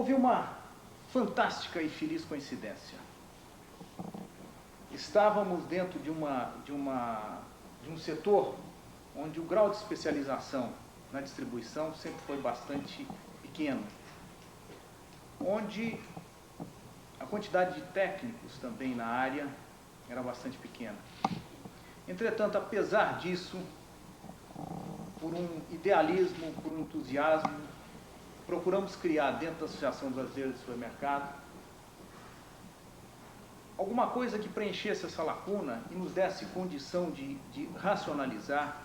Houve uma fantástica e feliz coincidência. Estávamos dentro de um setor onde o grau de especialização na distribuição sempre foi bastante pequeno, onde a quantidade de técnicos também na área era bastante pequena. Entretanto, apesar disso, por um idealismo, por um entusiasmo, procuramos criar dentro da Associação Brasileira de Supermercado alguma coisa que preenchesse essa lacuna e nos desse condição de racionalizar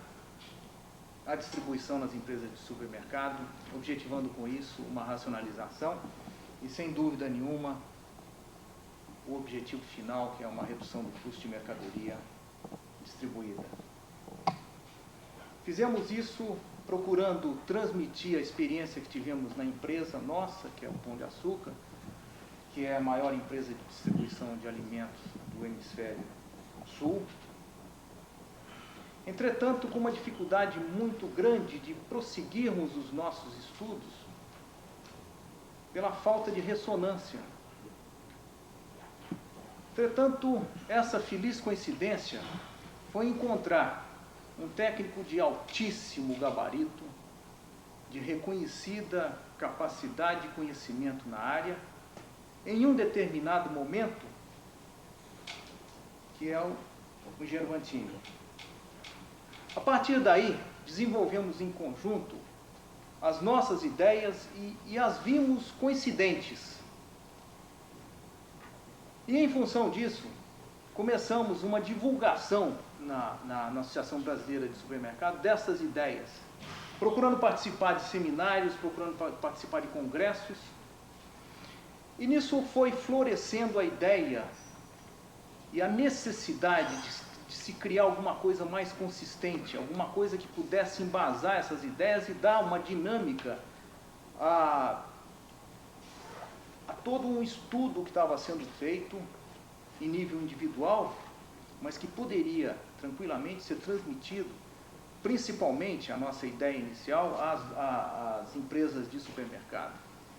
a distribuição nas empresas de supermercado, objetivando com isso uma racionalização e, sem dúvida nenhuma, o objetivo final, que é uma redução do custo de mercadoria distribuída. Fizemos isso procurando transmitir a experiência que tivemos na empresa nossa, que é o Pão de Açúcar, que é a maior empresa de distribuição de alimentos do hemisfério sul. Entretanto, com uma dificuldade muito grande de prosseguirmos os nossos estudos pela falta de ressonância. Entretanto, essa feliz coincidência foi encontrar um técnico de altíssimo gabarito, de reconhecida capacidade e conhecimento na área, em um determinado momento, que é o engenheiro Vantini. A partir daí, desenvolvemos em conjunto as nossas ideias e as vimos coincidentes. E, em função disso, começamos uma divulgação na Associação Brasileira de Supermercado dessas ideias, procurando participar de seminários, procurando participar de congressos. E nisso foi florescendo a ideia e a necessidade de se criar alguma coisa mais consistente, alguma coisa que pudesse embasar essas ideias e dar uma dinâmica a todo um estudo que estava sendo feito em nível individual, mas que poderia tranquilamente ser transmitido, principalmente a nossa ideia inicial, às empresas de supermercado.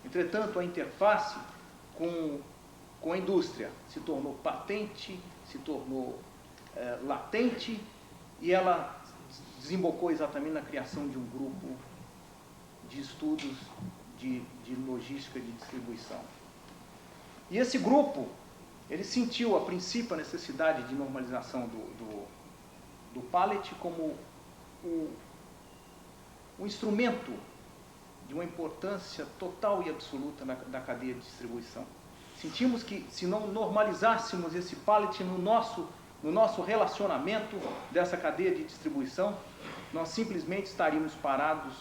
Entretanto, a interface com a indústria se tornou patente, se tornou latente, e ela desembocou exatamente na criação de um grupo de estudos de logística de distribuição. E esse grupo, ele sentiu a princípio a necessidade de normalização do pallet como o instrumento de uma importância total e absoluta da cadeia de distribuição. Sentimos que, se não normalizássemos esse pallet no nosso relacionamento dessa cadeia de distribuição, nós simplesmente estaríamos parados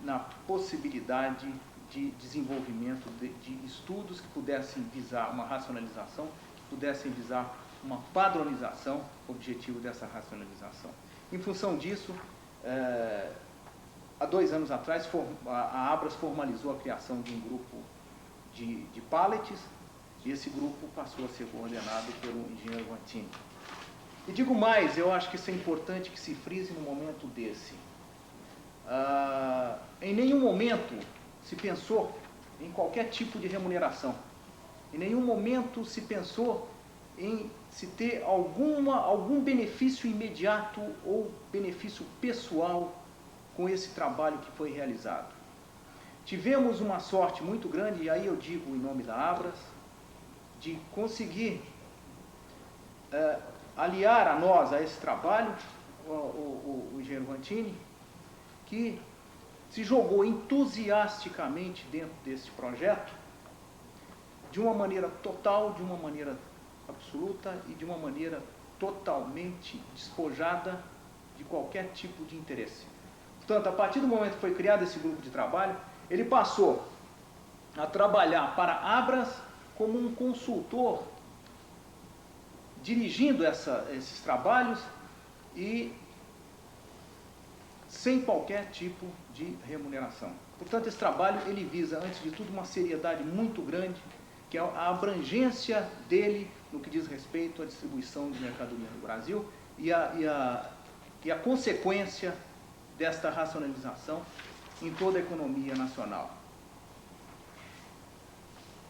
na possibilidade de desenvolvimento de estudos que pudessem visar uma racionalização, que pudessem visar uma padronização, objetivo dessa racionalização. Em função disso, há 2 anos atrás, a Abras formalizou a criação de um grupo de pallets, e esse grupo passou a ser coordenado pelo engenheiro Vantini. E digo mais, eu acho que isso é importante que se frise no momento desse. Em nenhum momento se pensou em qualquer tipo de remuneração. Em nenhum momento se pensou em se ter algum benefício imediato ou benefício pessoal com esse trabalho que foi realizado. Tivemos uma sorte muito grande, e aí eu digo em nome da Abras, de conseguir aliar a nós, a esse trabalho, o engenheiro Vantini, que se jogou entusiasticamente dentro desse projeto, de uma maneira total, de uma maneira absoluta e de uma maneira totalmente despojada de qualquer tipo de interesse. Portanto, a partir do momento que foi criado esse grupo de trabalho, ele passou a trabalhar para Abras como um consultor, dirigindo esses trabalhos e sem qualquer tipo de remuneração. Portanto, esse trabalho ele visa, antes de tudo, uma seriedade muito grande, que é a abrangência dele no que diz respeito à distribuição de mercadoria no Brasil e a consequência desta racionalização em toda a economia nacional.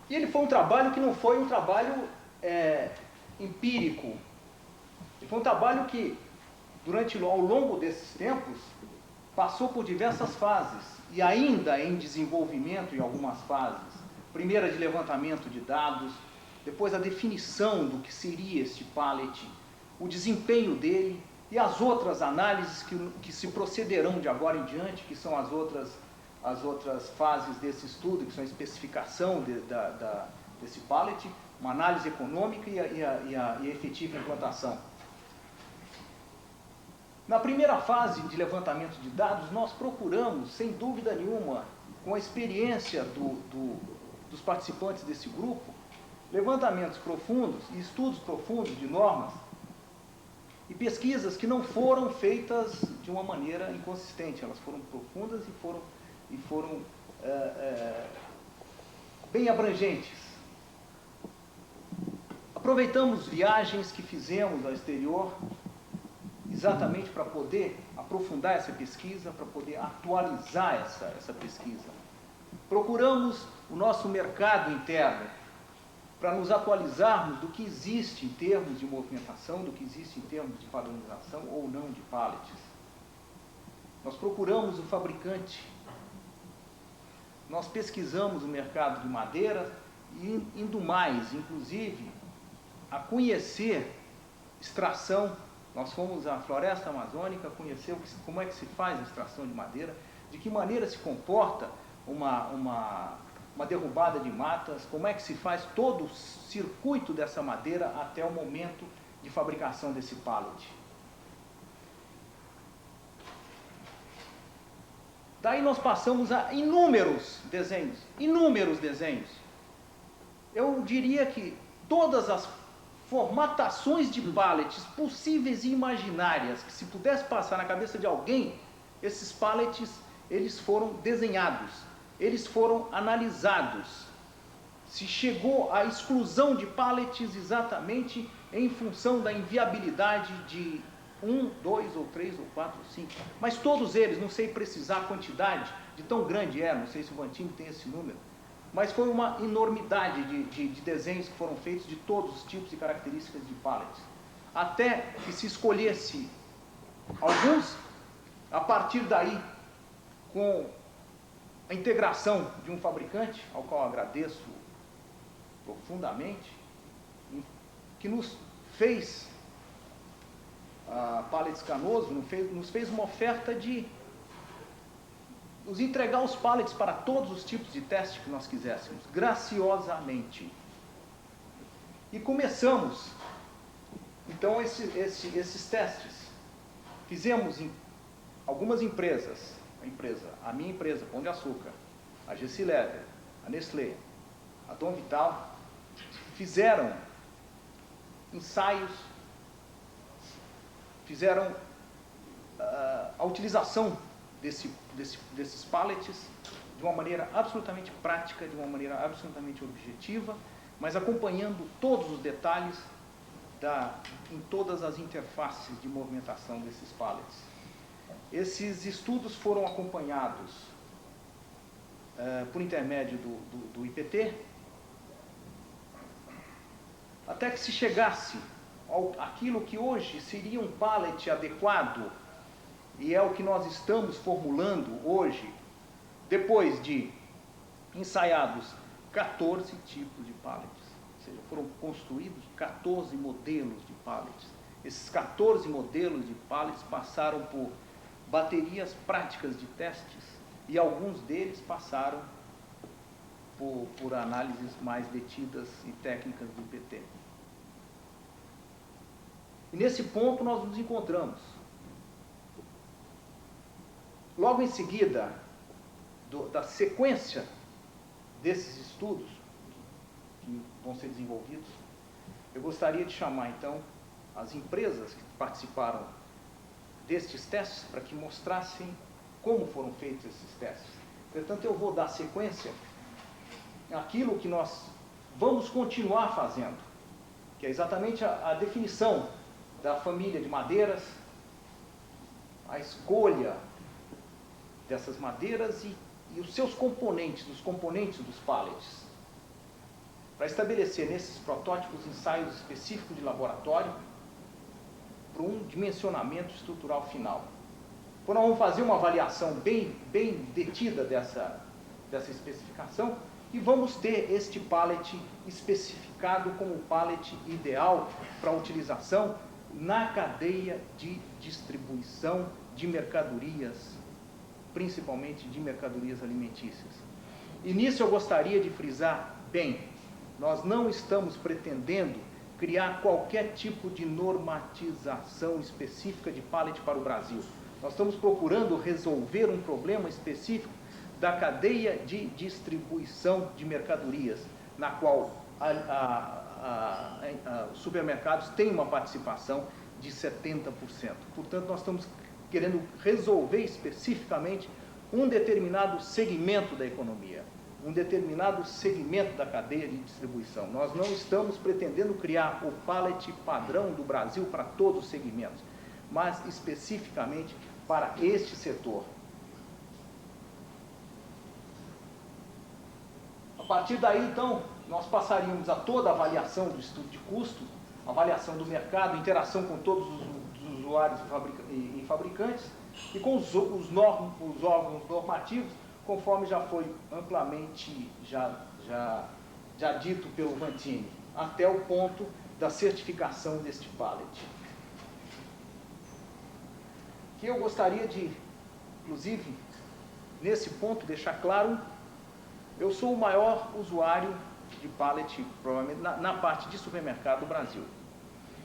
E ele foi um trabalho que não foi um trabalho empírico. Ele foi um trabalho que, ao longo desses tempos, passou por diversas fases, e ainda em desenvolvimento em algumas fases. Primeira de levantamento de dados, depois a definição do que seria este pallet, o desempenho dele, e as outras análises que se procederão de agora em diante, que são as outras fases desse estudo, que são a especificação desse pallet, uma análise econômica e a efetiva implantação. Na primeira fase de levantamento de dados, nós procuramos, sem dúvida nenhuma, com a experiência dos participantes desse grupo, levantamentos profundos e estudos profundos de normas e pesquisas que não foram feitas de uma maneira inconsistente. Elas foram profundas e foram bem abrangentes. Aproveitamos viagens que fizemos ao exterior, exatamente para poder aprofundar essa pesquisa, para poder atualizar essa pesquisa. Procuramos o nosso mercado interno, para nos atualizarmos do que existe em termos de movimentação, do que existe em termos de padronização ou não de pallets. Nós procuramos o fabricante, nós pesquisamos o mercado de madeira e indo mais, inclusive, a conhecer extração. Nós fomos à floresta amazônica, conhecer como é que se faz a extração de madeira, de que maneira se comporta uma derrubada de matas, como é que se faz todo o circuito dessa madeira até o momento de fabricação desse pallet. Daí nós passamos a inúmeros desenhos. Eu diria que todas as formatações de pallets possíveis e imaginárias que se pudesse passar na cabeça de alguém, esses pallets, eles foram desenhados, eles foram analisados. Se chegou à exclusão de pallets exatamente em função da inviabilidade de 1, 2 ou 3 ou 4 ou 5. Mas todos eles, não sei precisar a quantidade de tão grande não sei se o Vantini tem esse número, mas foi uma enormidade de desenhos que foram feitos de todos os tipos e características de pallets. Até que se escolhesse alguns, a partir daí, com a integração de um fabricante, ao qual eu agradeço profundamente, que nos fez, Pallets Canoso, nos fez uma oferta de nos entregar os pallets para todos os tipos de teste que nós quiséssemos, graciosamente. E começamos, então, esses testes. Fizemos em algumas empresas, a minha empresa, Pão de Açúcar, a GC Leather, a Nestlé, a Dom Vital, fizeram ensaios, fizeram a utilização desses pallets de uma maneira absolutamente prática, de uma maneira absolutamente objetiva, mas acompanhando todos os detalhes em todas as interfaces de movimentação desses pallets. Esses estudos foram acompanhados por intermédio do IPT, até que se chegasse àquilo que hoje seria um pallet adequado, e é o que nós estamos formulando hoje, depois de ensaiados 14 tipos de pallets. Ou seja, foram construídos 14 modelos de pallets. Esses 14 modelos de pallets passaram por baterias práticas de testes, e alguns deles passaram por análises mais detidas e técnicas do IPT. E nesse ponto nós nos encontramos. Logo em seguida da sequência desses estudos que vão ser desenvolvidos, eu gostaria de chamar então as empresas que participaram destes testes para que mostrassem como foram feitos esses testes. Portanto, eu vou dar sequência àquilo que nós vamos continuar fazendo, que é exatamente a definição da família de madeiras, a escolha dessas madeiras e os seus componentes, os componentes dos pallets. para estabelecer nesses protótipos ensaios específicos de laboratório para um dimensionamento estrutural final. Então, nós vamos fazer uma avaliação bem detida dessa especificação e vamos ter este pallet especificado como o pallet ideal para utilização na cadeia de distribuição de mercadorias, principalmente de mercadorias alimentícias. E nisso eu gostaria de frisar bem, nós não estamos pretendendo criar qualquer tipo de normatização específica de pallet para o Brasil. Nós estamos procurando resolver um problema específico da cadeia de distribuição de mercadorias, na qual os supermercados têm uma participação de 70%. Portanto, nós estamos querendo resolver especificamente um determinado segmento da economia, um determinado segmento da cadeia de distribuição. Nós não estamos pretendendo criar o pallet padrão do Brasil para todos os segmentos, mas especificamente para este setor. A partir daí, então, nós passaríamos a toda a avaliação do estudo de custo, avaliação do mercado, interação com todos os usuários e fabricantes e com os órgãos normativos, conforme já foi amplamente já dito pelo Vantini, até o ponto da certificação deste pallet. Que eu gostaria de, inclusive, nesse ponto, deixar claro, eu sou o maior usuário de pallet, provavelmente, na parte de supermercado do Brasil.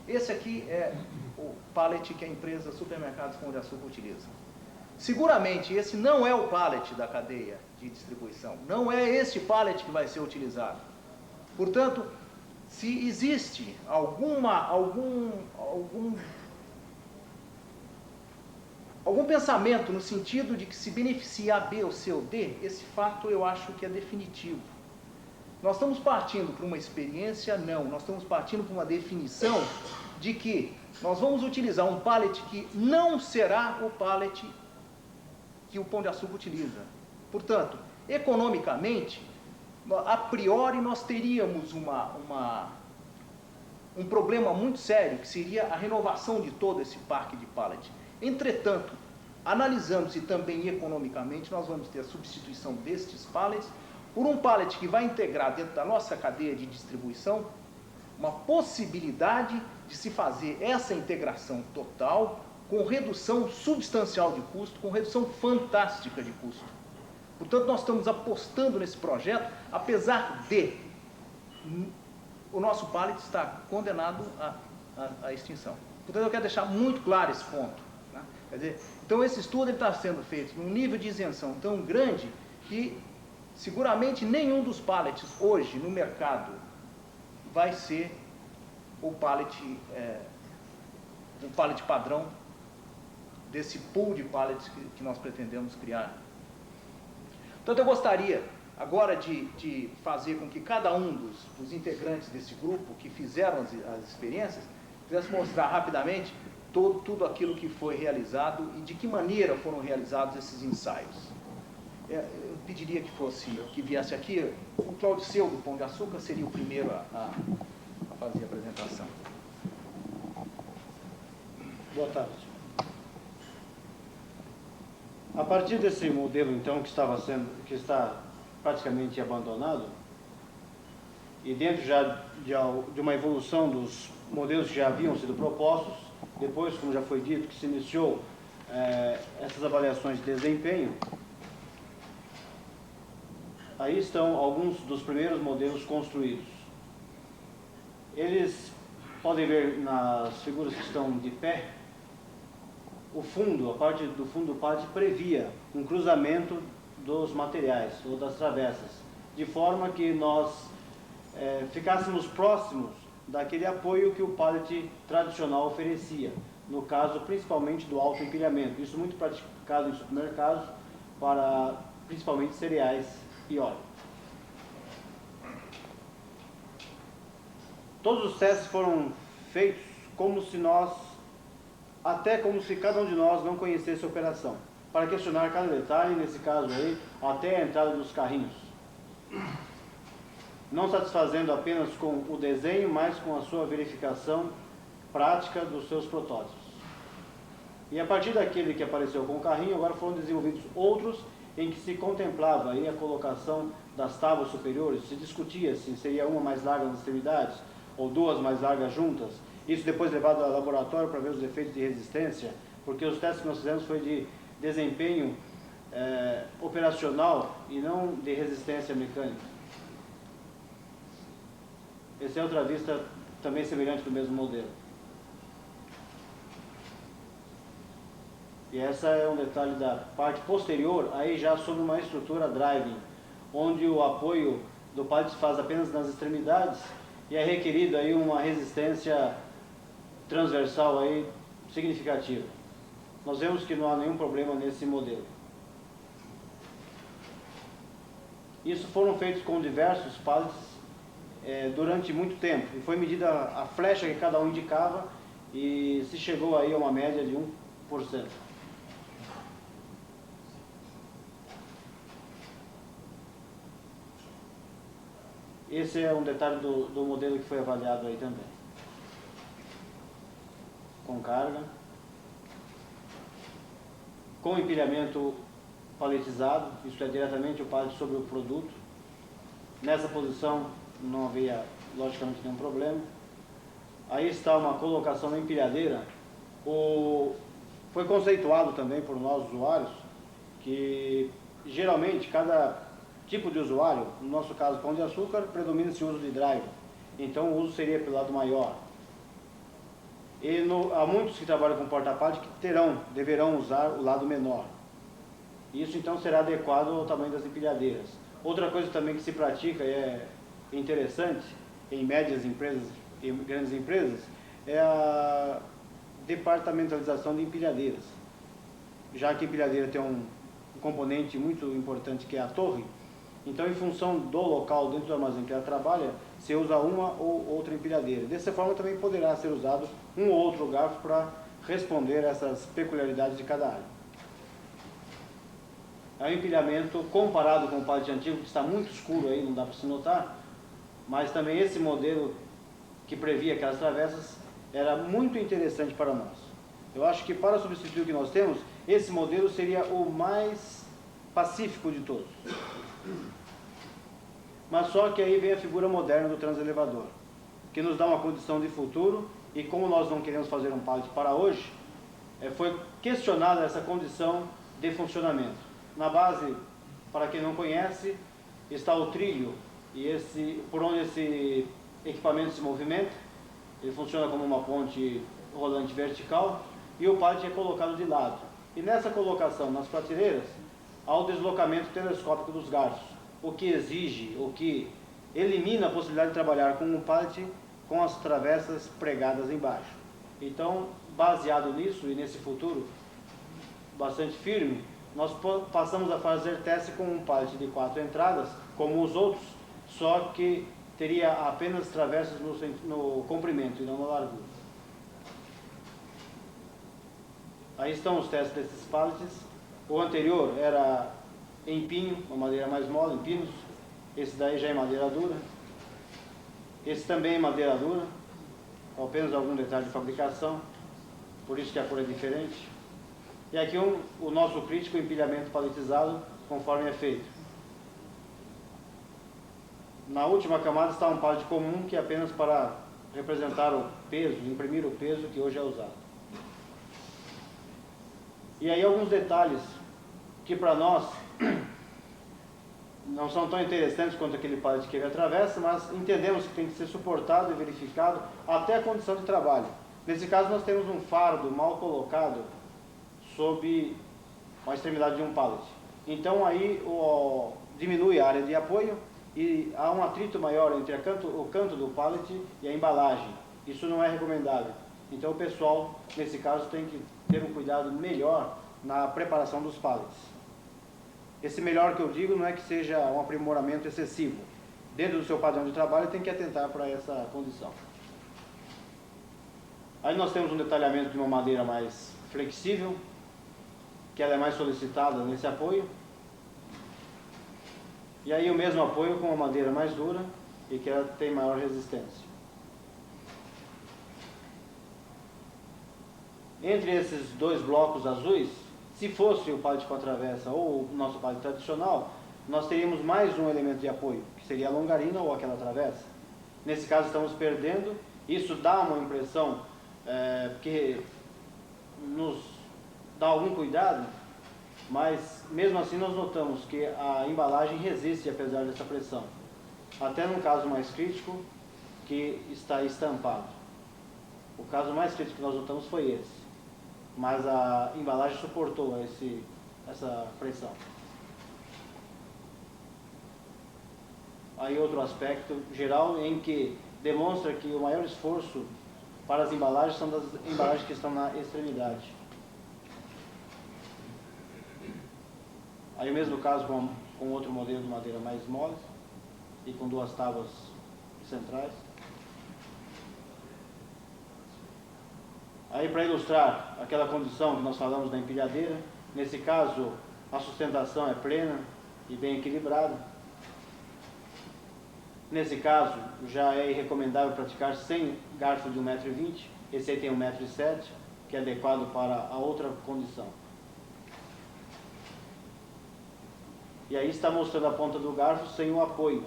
Esse aqui é o pallet que a empresa Supermercados Pão de Açúcar utiliza. Seguramente, esse não é o pallet da cadeia de distribuição. Não é esse pallet que vai ser utilizado. Portanto, se existe algum pensamento no sentido de que se beneficia A, B ou C ou D, esse fato eu acho que é definitivo. Nós estamos partindo para uma experiência? Não. Nós estamos partindo para uma definição de que nós vamos utilizar um pallet que não será o pallet que o Pão de Açúcar utiliza. Portanto, economicamente, a priori nós teríamos um problema muito sério, que seria a renovação de todo esse parque de pallet. Entretanto, analisando se também economicamente, nós vamos ter a substituição destes pallets por um pallet que vai integrar dentro da nossa cadeia de distribuição uma possibilidade de se fazer essa integração total com redução substancial de custo, com redução fantástica de custo. Portanto, nós estamos apostando nesse projeto, apesar de o nosso pallet estar condenado à extinção. Portanto, eu quero deixar muito claro esse ponto. Né? Quer dizer, então, esse estudo está sendo feito num nível de isenção tão grande que, seguramente, nenhum dos pallets hoje no mercado vai ser o pallet padrão desse pool de pallets que nós pretendemos criar. Portanto, eu gostaria agora de fazer com que cada um dos integrantes desse grupo que fizeram as experiências pudesse mostrar rapidamente tudo aquilo que foi realizado e de que maneira foram realizados esses ensaios. Eu pediria que viesse aqui, o Claudiceu do Pão de Açúcar seria o primeiro a fazer a apresentação. Boa tarde. A partir desse modelo, então, que está praticamente abandonado, e dentro já de uma evolução dos modelos que já haviam sido propostos, depois, como já foi dito, que se iniciou essas avaliações de desempenho, aí estão alguns dos primeiros modelos construídos. Eles podem ver nas figuras que estão de pé, a parte do fundo do pallet previa um cruzamento dos materiais ou das travessas, de forma que nós ficássemos próximos daquele apoio que o pallet tradicional oferecia, no caso principalmente do alto empilhamento. Isso muito praticado em supermercados para principalmente cereais e óleo. Todos os testes foram feitos como se cada um de nós não conhecesse a operação, para questionar cada detalhe, nesse caso aí, até a entrada dos carrinhos. não satisfazendo apenas com o desenho, mas com a sua verificação prática dos seus protótipos. E a partir daquele que apareceu com o carrinho, agora foram desenvolvidos outros em que se contemplava aí a colocação das tábuas superiores, se discutia se seria uma mais larga nas extremidades ou duas mais largas juntas. Isso depois levado ao laboratório para ver os efeitos de resistência, porque os testes que nós fizemos foi de desempenho operacional e não de resistência mecânica. Essa é outra vista também semelhante do mesmo modelo. E essa é um detalhe da parte posterior, aí já sobre uma estrutura driving, onde o apoio do pallet se faz apenas nas extremidades e é requerido aí uma resistência transversal aí significativa. Nós vemos que não há nenhum problema nesse modelo. Isso foram feitos com diversos pallets durante muito tempo, e foi medida a flecha que cada um indicava e se chegou aí a uma média de 1%. Esse é um detalhe do modelo que foi avaliado aí também. Com carga, com empilhamento paletizado, isso é diretamente o pallet sobre o produto. Nessa posição não havia logicamente nenhum problema. Aí está uma colocação na empilhadeira. Foi conceituado também por nós usuários que geralmente cada tipo de usuário, no nosso caso pão de açúcar, predomina-se o uso de drive, então o uso seria pelo lado maior. E há muitos que trabalham com porta-pallet que deverão usar o lado menor. Isso então será adequado ao tamanho das empilhadeiras. Outra coisa também que se pratica e é interessante em médias empresas e grandes empresas é a departamentalização de empilhadeiras. Já que a empilhadeira tem um componente muito importante que é a torre, então em função do local dentro do armazém que ela trabalha, se usa uma ou outra empilhadeira. Dessa forma também poderá ser usado um ou outro garfo para responder a essas peculiaridades de cada área. É um empilhamento comparado com o pallet antigo, que está muito escuro aí, não dá para se notar, mas também esse modelo que previa aquelas travessas era muito interessante para nós. Eu acho que para substituir o que nós temos, esse modelo seria o mais pacífico de todos. Mas só que aí vem a figura moderna do transelevador, que nos dá uma condição de futuro, e como nós não queremos fazer um pallet para hoje, foi questionada essa condição de funcionamento. Na base, para quem não conhece, está o trilho, e por onde esse equipamento se movimenta. Ele funciona como uma ponte rolante vertical, e o pallet é colocado de lado. E nessa colocação nas prateleiras, há o deslocamento telescópico dos garfos, o que exige, o que elimina a possibilidade de trabalhar com um pallet com as travessas pregadas embaixo. Então, baseado nisso e nesse futuro bastante firme, nós passamos a fazer teste com um pallet de 4 entradas, como os outros, só que teria apenas travessas no comprimento e não na largura. Aí estão os testes desses pallets. O anterior era em pinho, uma madeira mais mole, em pinos. Esse daí já é madeira dura. Esse também é madeira dura, com apenas algum detalhe de fabricação, por isso que a cor é diferente. E aqui o nosso crítico empilhamento paletizado, conforme é feito. Na última camada está um pallet comum, que é apenas para representar o peso, imprimir o peso que hoje é usado. E aí alguns detalhes que para nós não são tão interessantes quanto aquele pallet que ele atravessa, mas entendemos que tem que ser suportado e verificado até a condição de trabalho. Nesse caso nós temos um fardo mal colocado sob a extremidade de um pallet. Então aí diminui a área de apoio e há um atrito maior entre o canto do pallet e a embalagem. Isso não é recomendável. Então o pessoal, nesse caso, tem que ter um cuidado melhor na preparação dos pallets. Esse melhor que eu digo não é que seja um aprimoramento excessivo. Dentro do seu padrão de trabalho tem que atentar para essa condição. Aí nós temos um detalhamento de uma madeira mais flexível, que ela é mais solicitada nesse apoio. E aí o mesmo apoio com uma madeira mais dura, e que ela tem maior resistência. Entre esses dois blocos azuis, se fosse o pallet com a travessa ou o nosso pallet tradicional, nós teríamos mais um elemento de apoio, que seria a longarina ou aquela travessa. Nesse caso estamos perdendo, isso dá uma impressão que nos dá algum cuidado, mas mesmo assim nós notamos que a embalagem resiste apesar dessa pressão. Até num caso mais crítico, que está estampado. O caso mais crítico que nós notamos foi esse, mas a embalagem suportou essa pressão. Aí outro aspecto geral em que demonstra que o maior esforço para as embalagens são das embalagens que estão na extremidade. Aí o mesmo caso com outro modelo de madeira mais mole e com duas tábuas centrais. Aí para ilustrar aquela condição que nós falamos da empilhadeira, nesse caso a sustentação é plena e bem equilibrada. Nesse caso já é recomendável praticar sem garfo de 1,20 m, esse aí tem 1,07 m, que é adequado para a outra condição. E aí está mostrando a ponta do garfo sem o apoio,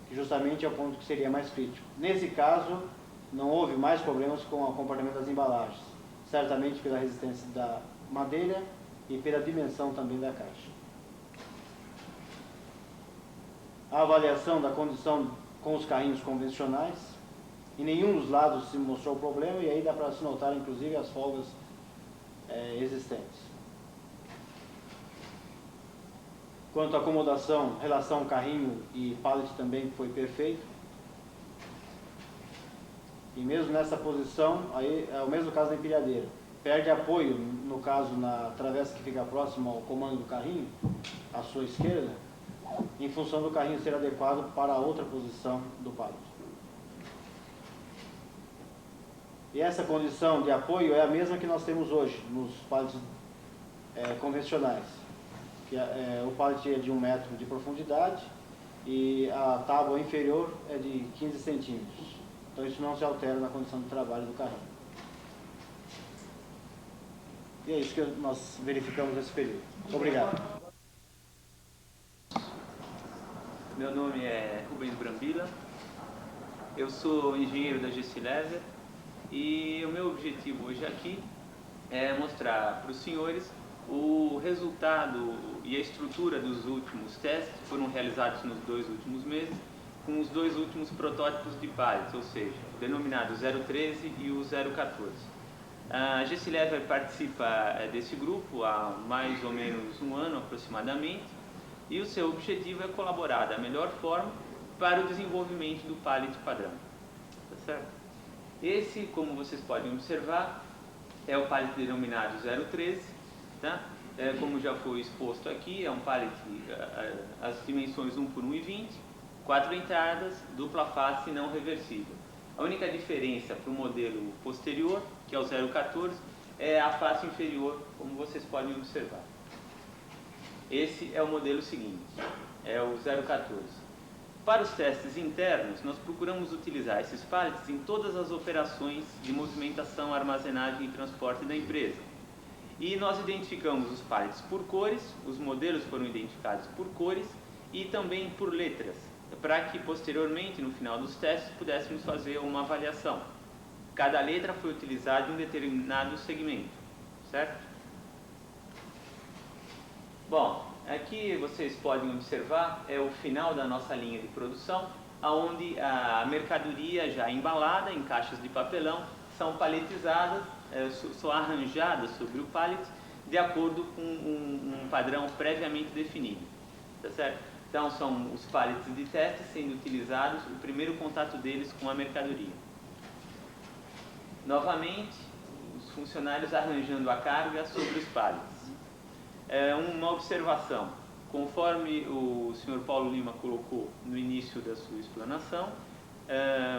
que justamente é o ponto que seria mais crítico. Nesse caso, não houve mais problemas com o comportamento das embalagens, certamente pela resistência da madeira e pela dimensão também da caixa. A avaliação da condição com os carrinhos convencionais, em nenhum dos lados se mostrou problema, e aí dá para se notar inclusive as folgas existentes. Quanto à acomodação, relação carrinho e pallet também foi perfeito. E mesmo nessa posição, aí é o mesmo caso da empilhadeira. Perde apoio, no caso, na travessa que fica próxima ao comando do carrinho, à sua esquerda, em função do carrinho ser adequado para a outra posição do pallet. E essa condição de apoio é a mesma que nós temos hoje nos pallets convencionais. Que o pallet é de 1 metro de profundidade e a tábua inferior é de 15 centímetros. Então isso não se altera na condição de trabalho do carrinho. E é isso que nós verificamos nesse período. Obrigado. Meu nome é Rubens Brambila, eu sou engenheiro da Gessi-Lever e o meu objetivo hoje aqui é mostrar para os senhores o resultado e a estrutura dos últimos testes que foram realizados nos 2 últimos meses com os 2 últimos protótipos de pallets, ou seja, o denominado 013 e o 014. A Gessi-Lever participa desse grupo há mais ou menos 1 ano aproximadamente, e o seu objetivo é colaborar da melhor forma para o desenvolvimento do pallet padrão. Tá certo? Esse, como vocês podem observar, é o pallet denominado 013, tá? Como já foi exposto aqui, é um pallet, as dimensões 1 por 1,20, 4 entradas, dupla face não reversível. A única diferença para o modelo posterior, que é o 014, é a face inferior, como vocês podem observar. Esse é o modelo seguinte, é o 014. Para os testes internos, nós procuramos utilizar esses pallets em todas as operações de movimentação, armazenagem e transporte da empresa. E nós identificamos os pallets por cores, os modelos foram identificados por cores e também por letras, para que posteriormente, no final dos testes, pudéssemos fazer uma avaliação. Cada letra foi utilizada em um determinado segmento, certo? Bom, aqui vocês podem observar é o final da nossa linha de produção, onde a mercadoria já embalada em caixas de papelão são paletizadas, são arranjadas sobre o pallet de acordo com um padrão previamente definido, tá certo? Então são os pallets de teste sendo utilizados, o primeiro contato deles com a mercadoria. Novamente, os funcionários arranjando a carga sobre os pallets. Uma observação, conforme o Sr. Paulo Lima colocou no início da sua explanação,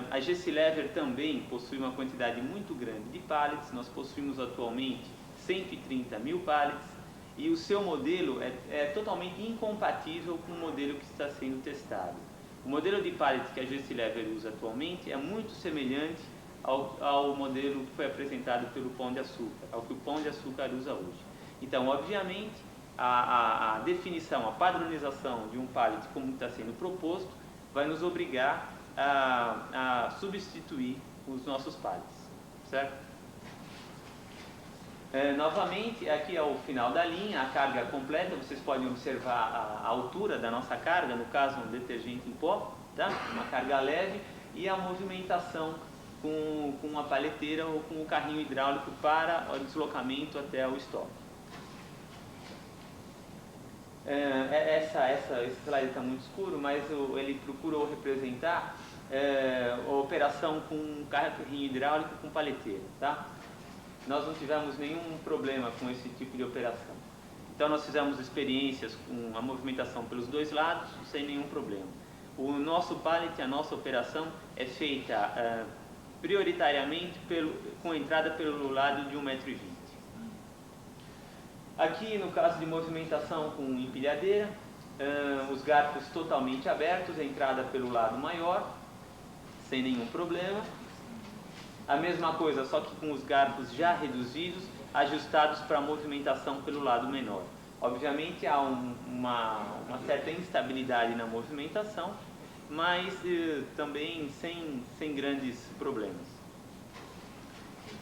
a Gessi-Lever também possui uma quantidade muito grande de pallets. Nós possuímos atualmente 130 mil pallets e o seu modelo é totalmente incompatível com o modelo que está sendo testado. O modelo de pallet que a Gestilever usa atualmente é muito semelhante ao modelo que foi apresentado pelo Pão de Açúcar, ao que o Pão de Açúcar usa hoje. Então, obviamente, a definição, a padronização de um pallet como está sendo proposto, vai nos obrigar a substituir os nossos pallets, certo? Novamente, aqui é o final da linha, a carga completa. Vocês podem observar a altura da nossa carga, no caso um detergente em pó, tá? Uma carga leve, e a movimentação com a paleteira ou com o carrinho hidráulico para o deslocamento até o estoque. Esse slide está muito escuro, mas ele procurou representar a operação com carrinho hidráulico com paleteira, tá? Nós não tivemos nenhum problema com esse tipo de operação. Então nós fizemos experiências com a movimentação pelos dois lados sem nenhum problema. O nosso pallet, a nossa operação é feita prioritariamente com entrada pelo lado de 1,20 m. Aqui no caso de movimentação com empilhadeira, os garfos totalmente abertos, a entrada pelo lado maior, sem nenhum problema. A mesma coisa, só que com os garfos já reduzidos, ajustados para a movimentação pelo lado menor. Obviamente há uma certa instabilidade na movimentação, mas também sem grandes problemas.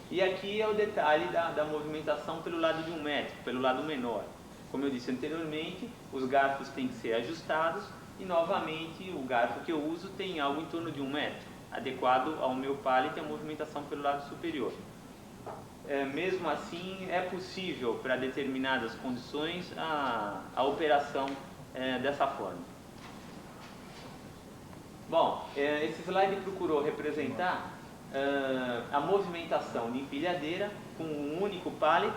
E aqui é o detalhe da movimentação pelo lado de 1 metro, pelo lado menor. Como eu disse anteriormente, os garfos têm que ser ajustados e, novamente, o garfo que eu uso tem algo em torno de 1 metro, adequado ao meu pallet e a movimentação pelo lado superior. Mesmo assim, é possível, para determinadas condições, a operação dessa forma. Bom, esse slide procurou representar a movimentação de empilhadeira com um único pallet.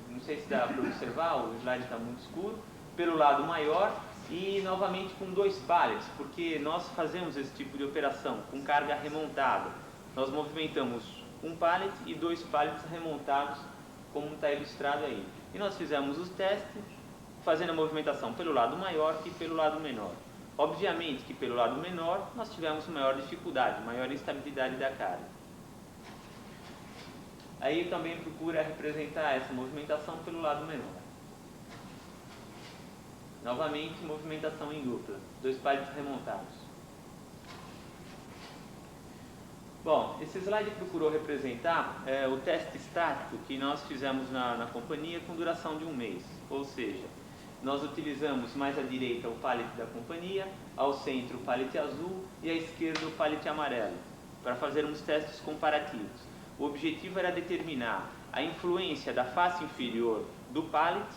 Não sei se dá para observar, o slide está muito escuro, pelo lado maior e novamente com 2 pallets, porque nós fazemos esse tipo de operação com carga remontada. Nós movimentamos um pallet e 2 pallets remontados, como está ilustrado aí. E nós fizemos os testes, fazendo a movimentação pelo lado maior e pelo lado menor. Obviamente que pelo lado menor nós tivemos maior dificuldade, maior instabilidade da carga. Aí também procura representar essa movimentação pelo lado menor. Novamente, movimentação em dupla, 2 pallets remontados. Bom, esse slide procurou representar o teste estático que nós fizemos na companhia com duração de 1 mês. Ou seja, nós utilizamos mais à direita o pallet da companhia, ao centro o pallet azul e à esquerda o pallet amarelo, para fazermos testes comparativos. O objetivo era determinar a influência da face inferior do pallet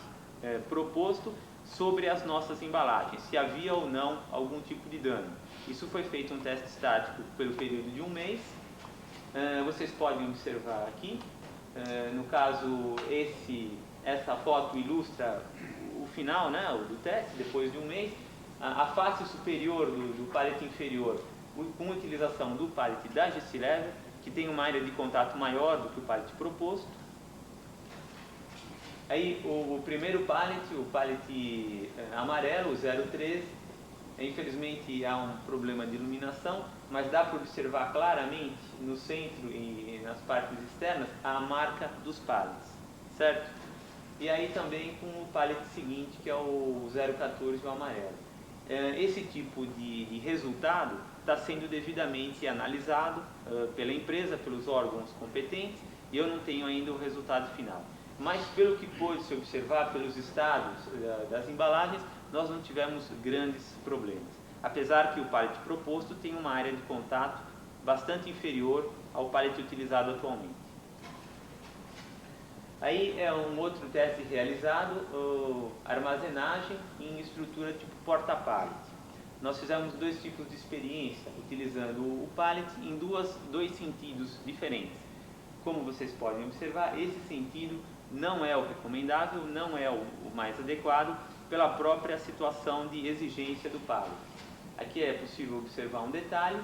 proposto sobre as nossas embalagens, se havia ou não algum tipo de dano. Isso foi feito um teste estático pelo período de 1 mês. Vocês podem observar aqui, no caso essa foto ilustra o final, né, do teste, depois de 1 mês. A face superior do pallet inferior, com utilização do pallet da Gestilever, que tem uma área de contato maior do que o pallet proposto. Aí o primeiro pallet, o pallet amarelo, o 013, infelizmente há um problema de iluminação, mas dá para observar claramente no centro e nas partes externas a marca dos pallets, certo? E aí também com o pallet seguinte, que é o 014, o amarelo. Esse tipo de resultado está sendo devidamente analisado pela empresa, pelos órgãos competentes, e eu não tenho ainda o resultado final. Mas pelo que pôde se observar pelos estados das embalagens, nós não tivemos grandes problemas. Apesar que o pallet proposto tem uma área de contato bastante inferior ao pallet utilizado atualmente. Aí é um outro teste realizado, armazenagem em estrutura tipo porta-pallet. Nós fizemos 2 tipos de experiência, utilizando o pallet em dois sentidos diferentes. Como vocês podem observar, esse sentido não é o recomendável, não é o mais adequado pela própria situação de exigência do pallet. Aqui é possível observar um detalhe,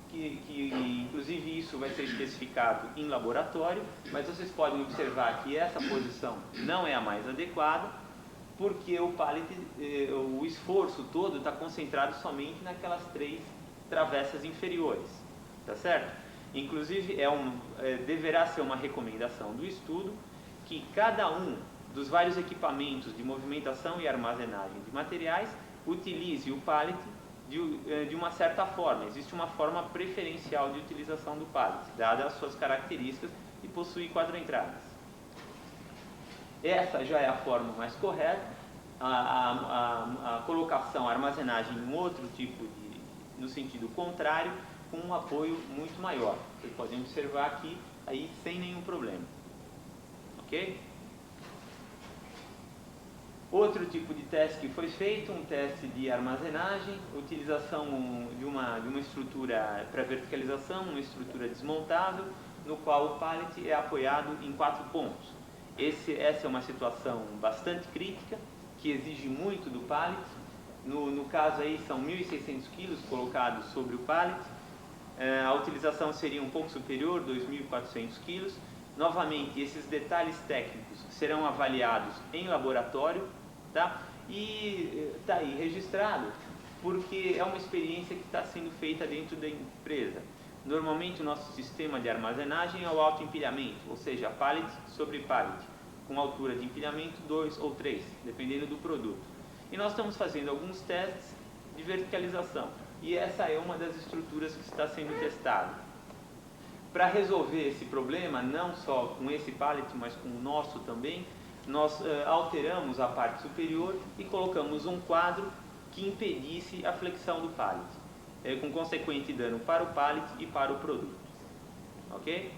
que inclusive isso vai ser especificado em laboratório, mas vocês podem observar que essa posição não é a mais adequada, porque o pallet, o esforço todo está concentrado somente naquelas 3 travessas inferiores, tá certo? Inclusive, deverá ser uma recomendação do estudo que cada um dos vários equipamentos de movimentação e armazenagem de materiais utilize o pallet de uma certa forma. Existe uma forma preferencial de utilização do pallet, dadas as suas características, e possui 4 entradas. Essa já é a forma mais correta. A colocação, a armazenagem em outro tipo no sentido contrário, com um apoio muito maior. Vocês podem observar aqui, aí sem nenhum problema. Ok? Outro tipo de teste que foi feito, um teste de armazenagem, utilização de uma estrutura para verticalização, uma estrutura desmontável, no qual o pallet é apoiado em 4 pontos. Essa é uma situação bastante crítica, que exige muito do pallet. No caso aí são 1.600 kg colocados sobre o pallet. A utilização seria um pouco superior, 2.400 kg. Novamente, esses detalhes técnicos serão avaliados em laboratório, tá? E está aí registrado, porque é uma experiência que está sendo feita dentro da empresa. Normalmente o nosso sistema de armazenagem é o autoempilhamento, ou seja, pallet sobre pallet, com altura de empilhamento 2 ou 3, dependendo do produto. E nós estamos fazendo alguns testes de verticalização, e essa é uma das estruturas que está sendo testada. Para resolver esse problema, não só com esse pallet, mas com o nosso também, nós alteramos a parte superior e colocamos um quadro que impedisse a flexão do pallet, com consequente dano para o pallet e para o produto. Ok?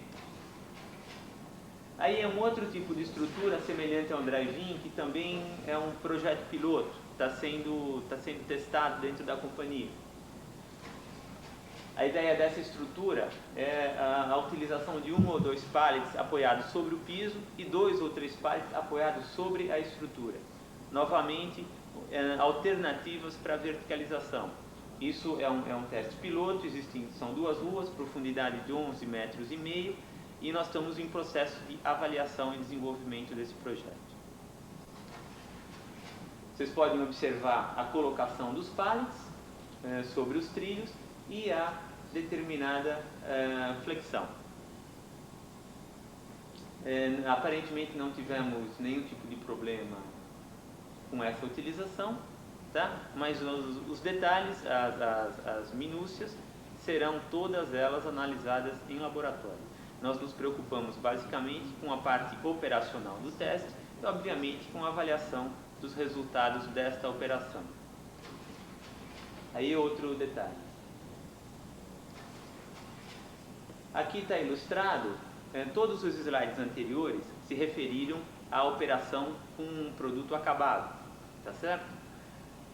Aí é um outro tipo de estrutura semelhante ao drive-in, que também é um projeto piloto, está sendo testado dentro da companhia. A ideia dessa estrutura é a utilização de 1 ou 2 pallets apoiados sobre o piso e 2 ou 3 pallets apoiados sobre a estrutura. Novamente, alternativas para verticalização. Isso é um teste piloto, são 2 ruas, profundidade de 11,5 metros, e nós estamos em processo de avaliação e desenvolvimento desse projeto. Vocês podem observar a colocação dos pallets sobre os trilhos e a determinada flexão. Aparentemente não tivemos nenhum tipo de problema com essa utilização, tá? Mas os detalhes, as minúcias, serão todas elas analisadas em laboratório. Nós nos preocupamos basicamente com a parte operacional do teste e, obviamente, com a avaliação dos resultados desta operação. Aí outro detalhe. Aqui está ilustrado, todos os slides anteriores se referiram à operação com um produto acabado, tá certo?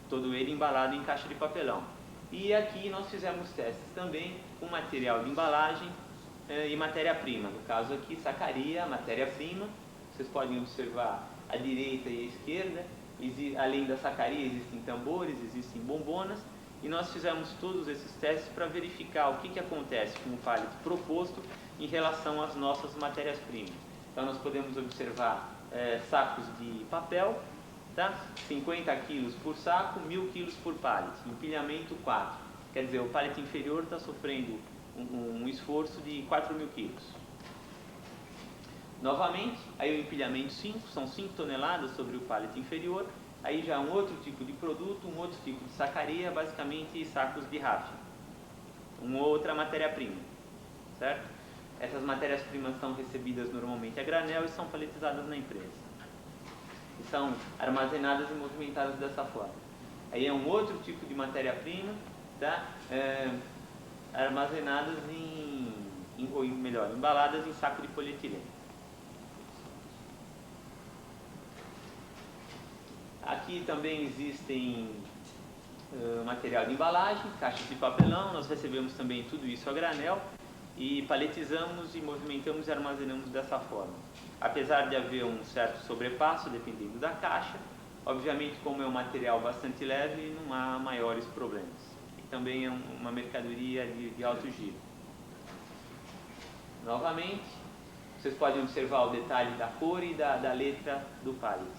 Todo ele embalado em caixa de papelão. E aqui nós fizemos testes também com material de embalagem e matéria-prima. No caso aqui, sacaria, matéria-prima. Vocês podem observar à direita e à esquerda, além da sacaria existem tambores, existem bombonas. E nós fizemos todos esses testes para verificar o que acontece com o pallet proposto em relação às nossas matérias-primas. Então nós podemos observar sacos de papel, tá? 50 kg por saco, 1.000 kg por pallet, empilhamento 4. Quer dizer, o pallet inferior está sofrendo um esforço de 4.000 kg. Novamente, aí o empilhamento 5, são 5 toneladas sobre o pallet inferior. Aí já um outro tipo de produto, um outro tipo de sacaria, basicamente sacos de rafia. Uma outra matéria-prima, certo? Essas matérias-primas são recebidas normalmente a granel e são paletizadas na empresa. E são armazenadas e movimentadas dessa forma. Aí é um outro tipo de matéria-prima, tá? Armazenadas embaladas em saco de polietileno. Aqui também existem material de embalagem, caixas de papelão. Nós recebemos também tudo isso a granel e paletizamos e movimentamos e armazenamos dessa forma. Apesar de haver um certo sobrepasso, dependendo da caixa, obviamente, como é um material bastante leve, não há maiores problemas. E também é uma mercadoria de alto giro. Novamente, vocês podem observar o detalhe da cor e da letra do pallet.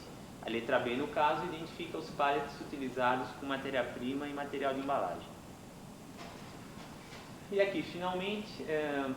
A letra B, no caso, identifica os pallets utilizados com matéria-prima e material de embalagem. E aqui, finalmente,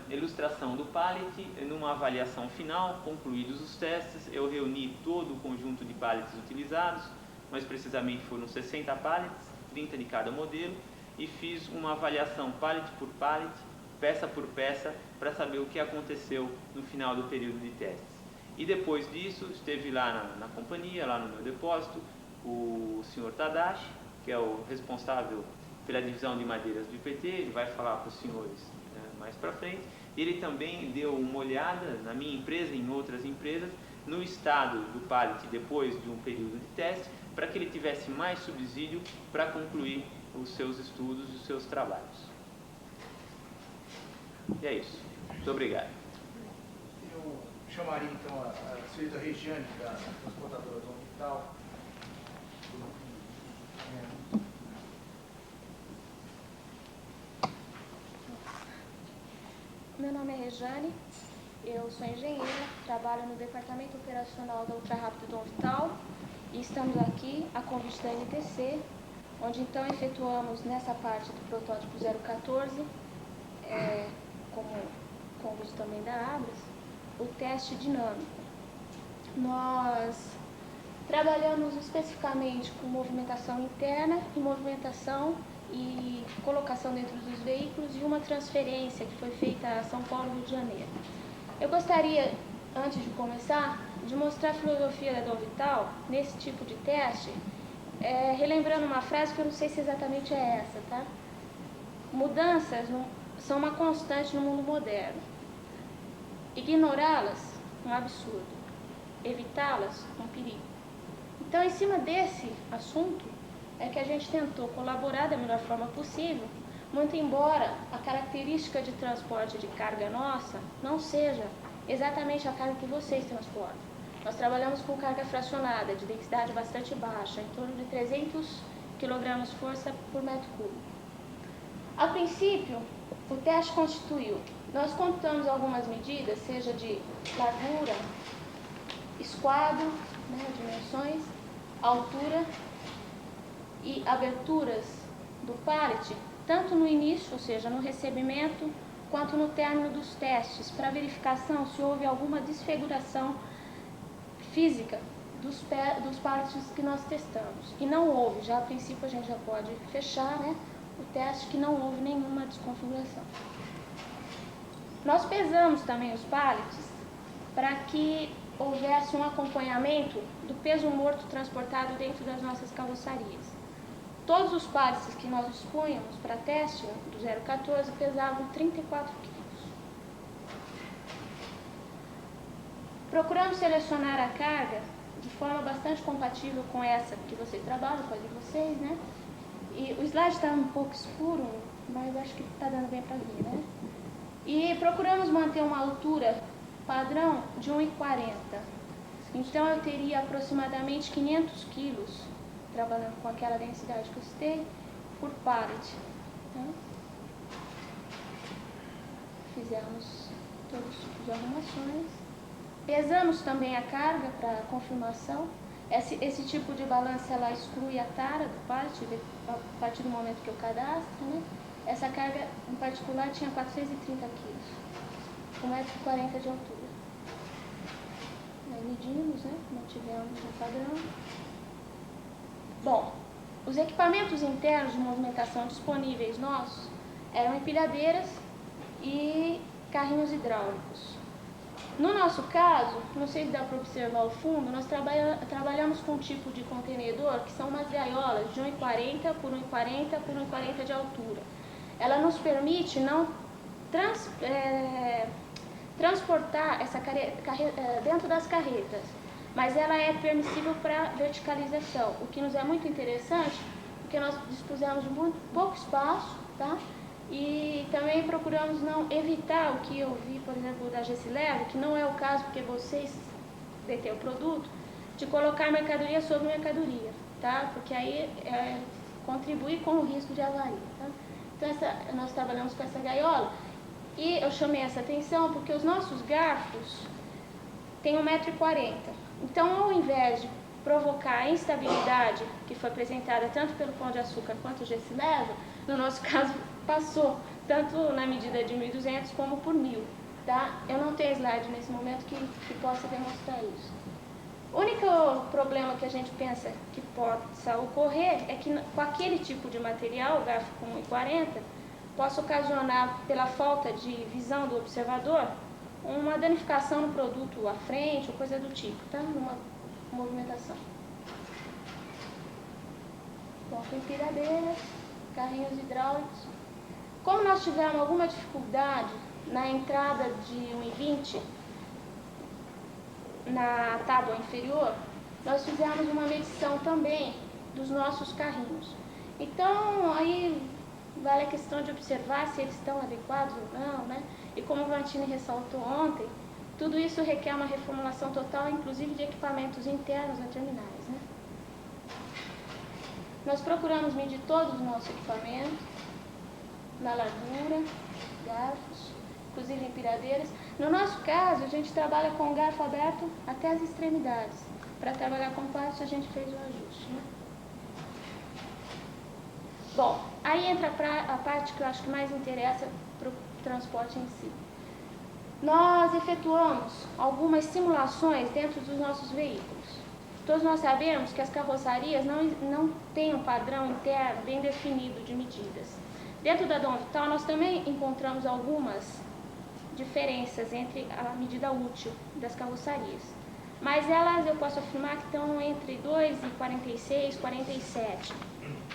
ilustração do pallet. Numa avaliação final, concluídos os testes, eu reuni todo o conjunto de pallets utilizados, mais precisamente foram 60 pallets, 30 de cada modelo, e fiz uma avaliação pallet por pallet, peça por peça, para saber o que aconteceu no final do período de testes. E depois disso, esteve lá na companhia, lá no meu depósito, o senhor Tadashi, que é o responsável pela divisão de madeiras do IPT, ele vai falar para os senhores, né, mais para frente. Ele também deu uma olhada na minha empresa e em outras empresas, no estado do pallet depois de um período de teste, para que ele tivesse mais subsídio para concluir os seus estudos e os seus trabalhos. E é isso. Muito obrigado. Eu chamaria então a senhorita Regiane, da transportadora Dom Vital. Meu nome é Regiane, eu sou engenheira, trabalho no departamento operacional da Ultra Rápido Dom Vital e estamos aqui a convite da NTC, onde então efetuamos nessa parte do protótipo 014, com o uso também da Abras, o teste dinâmico. Nós trabalhamos especificamente com movimentação interna e movimentação e colocação dentro dos veículos e uma transferência que foi feita a São Paulo, Rio de Janeiro. Eu gostaria, antes de começar, de mostrar a filosofia da Dom Vital nesse tipo de teste, relembrando uma frase que eu não sei se exatamente é essa, tá? Mudanças são uma constante no mundo moderno. Ignorá-las, um absurdo. Evitá-las, um perigo. Então, em cima desse assunto, é que a gente tentou colaborar da melhor forma possível, muito embora a característica de transporte de carga nossa não seja exatamente a carga que vocês transportam. Nós trabalhamos com carga fracionada, de densidade bastante baixa, em torno de 300 kg-força por metro cúbico. A princípio, o teste constituiu, nós contamos algumas medidas, seja de largura, esquadro, dimensões, altura e aberturas do pallet, tanto no início, ou seja, no recebimento, quanto no término dos testes, para verificação se houve alguma desfiguração física dos pallets que nós testamos. E não houve, já a princípio a gente já pode fechar, o teste que não houve nenhuma desconfiguração. Nós pesamos também os pallets para que houvesse um acompanhamento do peso morto transportado dentro das nossas carroçarias. Todos os pallets que nós dispunhamos para teste do 014 pesavam 34 quilos. Procuramos selecionar a carga de forma bastante compatível com essa que vocês trabalham, com a de vocês, E o slide está um pouco escuro, mas acho que está dando bem para ver, E procuramos manter uma altura padrão de 1,40. Então eu teria aproximadamente 500 quilos, trabalhando com aquela densidade que eu citei, por pallet. Fizemos todos os tipos de arrumações. Pesamos também a carga para confirmação. Esse tipo de balança ela exclui a tara do pallet a partir do momento que eu cadastro. Essa carga em particular tinha 430 quilos, 1,40 m de altura. Aí medimos, mantivemos no padrão. Bom, os equipamentos internos de movimentação disponíveis nossos eram empilhadeiras e carrinhos hidráulicos. No nosso caso, não sei se dá para observar ao fundo, nós trabalhamos com um tipo de contenedor que são umas gaiolas de 1,40 por 1,40 por 1,40 de altura. Ela nos permite não transportar essa dentro das carretas, mas ela é permissível para verticalização, o que nos é muito interessante, porque nós dispusemos de muito pouco espaço, E também procuramos não evitar o que eu vi, por exemplo, da Gessileve, que não é o caso porque vocês detêm o produto, de colocar mercadoria sobre mercadoria, Porque aí contribui com o risco de avaria, Então nós trabalhamos com essa gaiola e eu chamei essa atenção porque os nossos garfos têm 1,40 m. Então, ao invés de provocar a instabilidade que foi apresentada tanto pelo Pão de Açúcar quanto o Gessileva, no nosso caso passou tanto na medida de 1.200 como por 1.000, tá? Eu não tenho slide nesse momento que possa demonstrar isso. O único problema que a gente pensa que possa ocorrer é que com aquele tipo de material, o garfo com 1,40, possa ocasionar, pela falta de visão do observador, uma danificação no produto à frente ou coisa do tipo, tá? Numa movimentação. Bom, empiradeiras, carrinhos hidráulicos. Como nós tivemos alguma dificuldade na entrada de 1,20 na tábua inferior, nós fizemos uma medição também dos nossos carrinhos. Então, aí vale a questão de observar se eles estão adequados ou não, né? E como o Vantini ressaltou ontem, tudo isso requer uma reformulação total, inclusive de equipamentos internos a terminais, né? Nós procuramos medir todos os nossos equipamentos, na largura, garfos, inclusive empiradeiras. No nosso caso, a gente trabalha com o garfo aberto até as extremidades. Para trabalhar com parte, a gente fez o ajuste, né? Bom, aí entra a parte que eu acho que mais interessa para o transporte em si. Nós efetuamos algumas simulações dentro dos nossos veículos. Todos nós sabemos que as carrocerias não têm um padrão interno bem definido de medidas. Dentro da Dom Vital, nós também encontramos algumas diferenças entre a medida útil das carrocerias. Mas elas, eu posso afirmar que estão entre 2,46 e 47,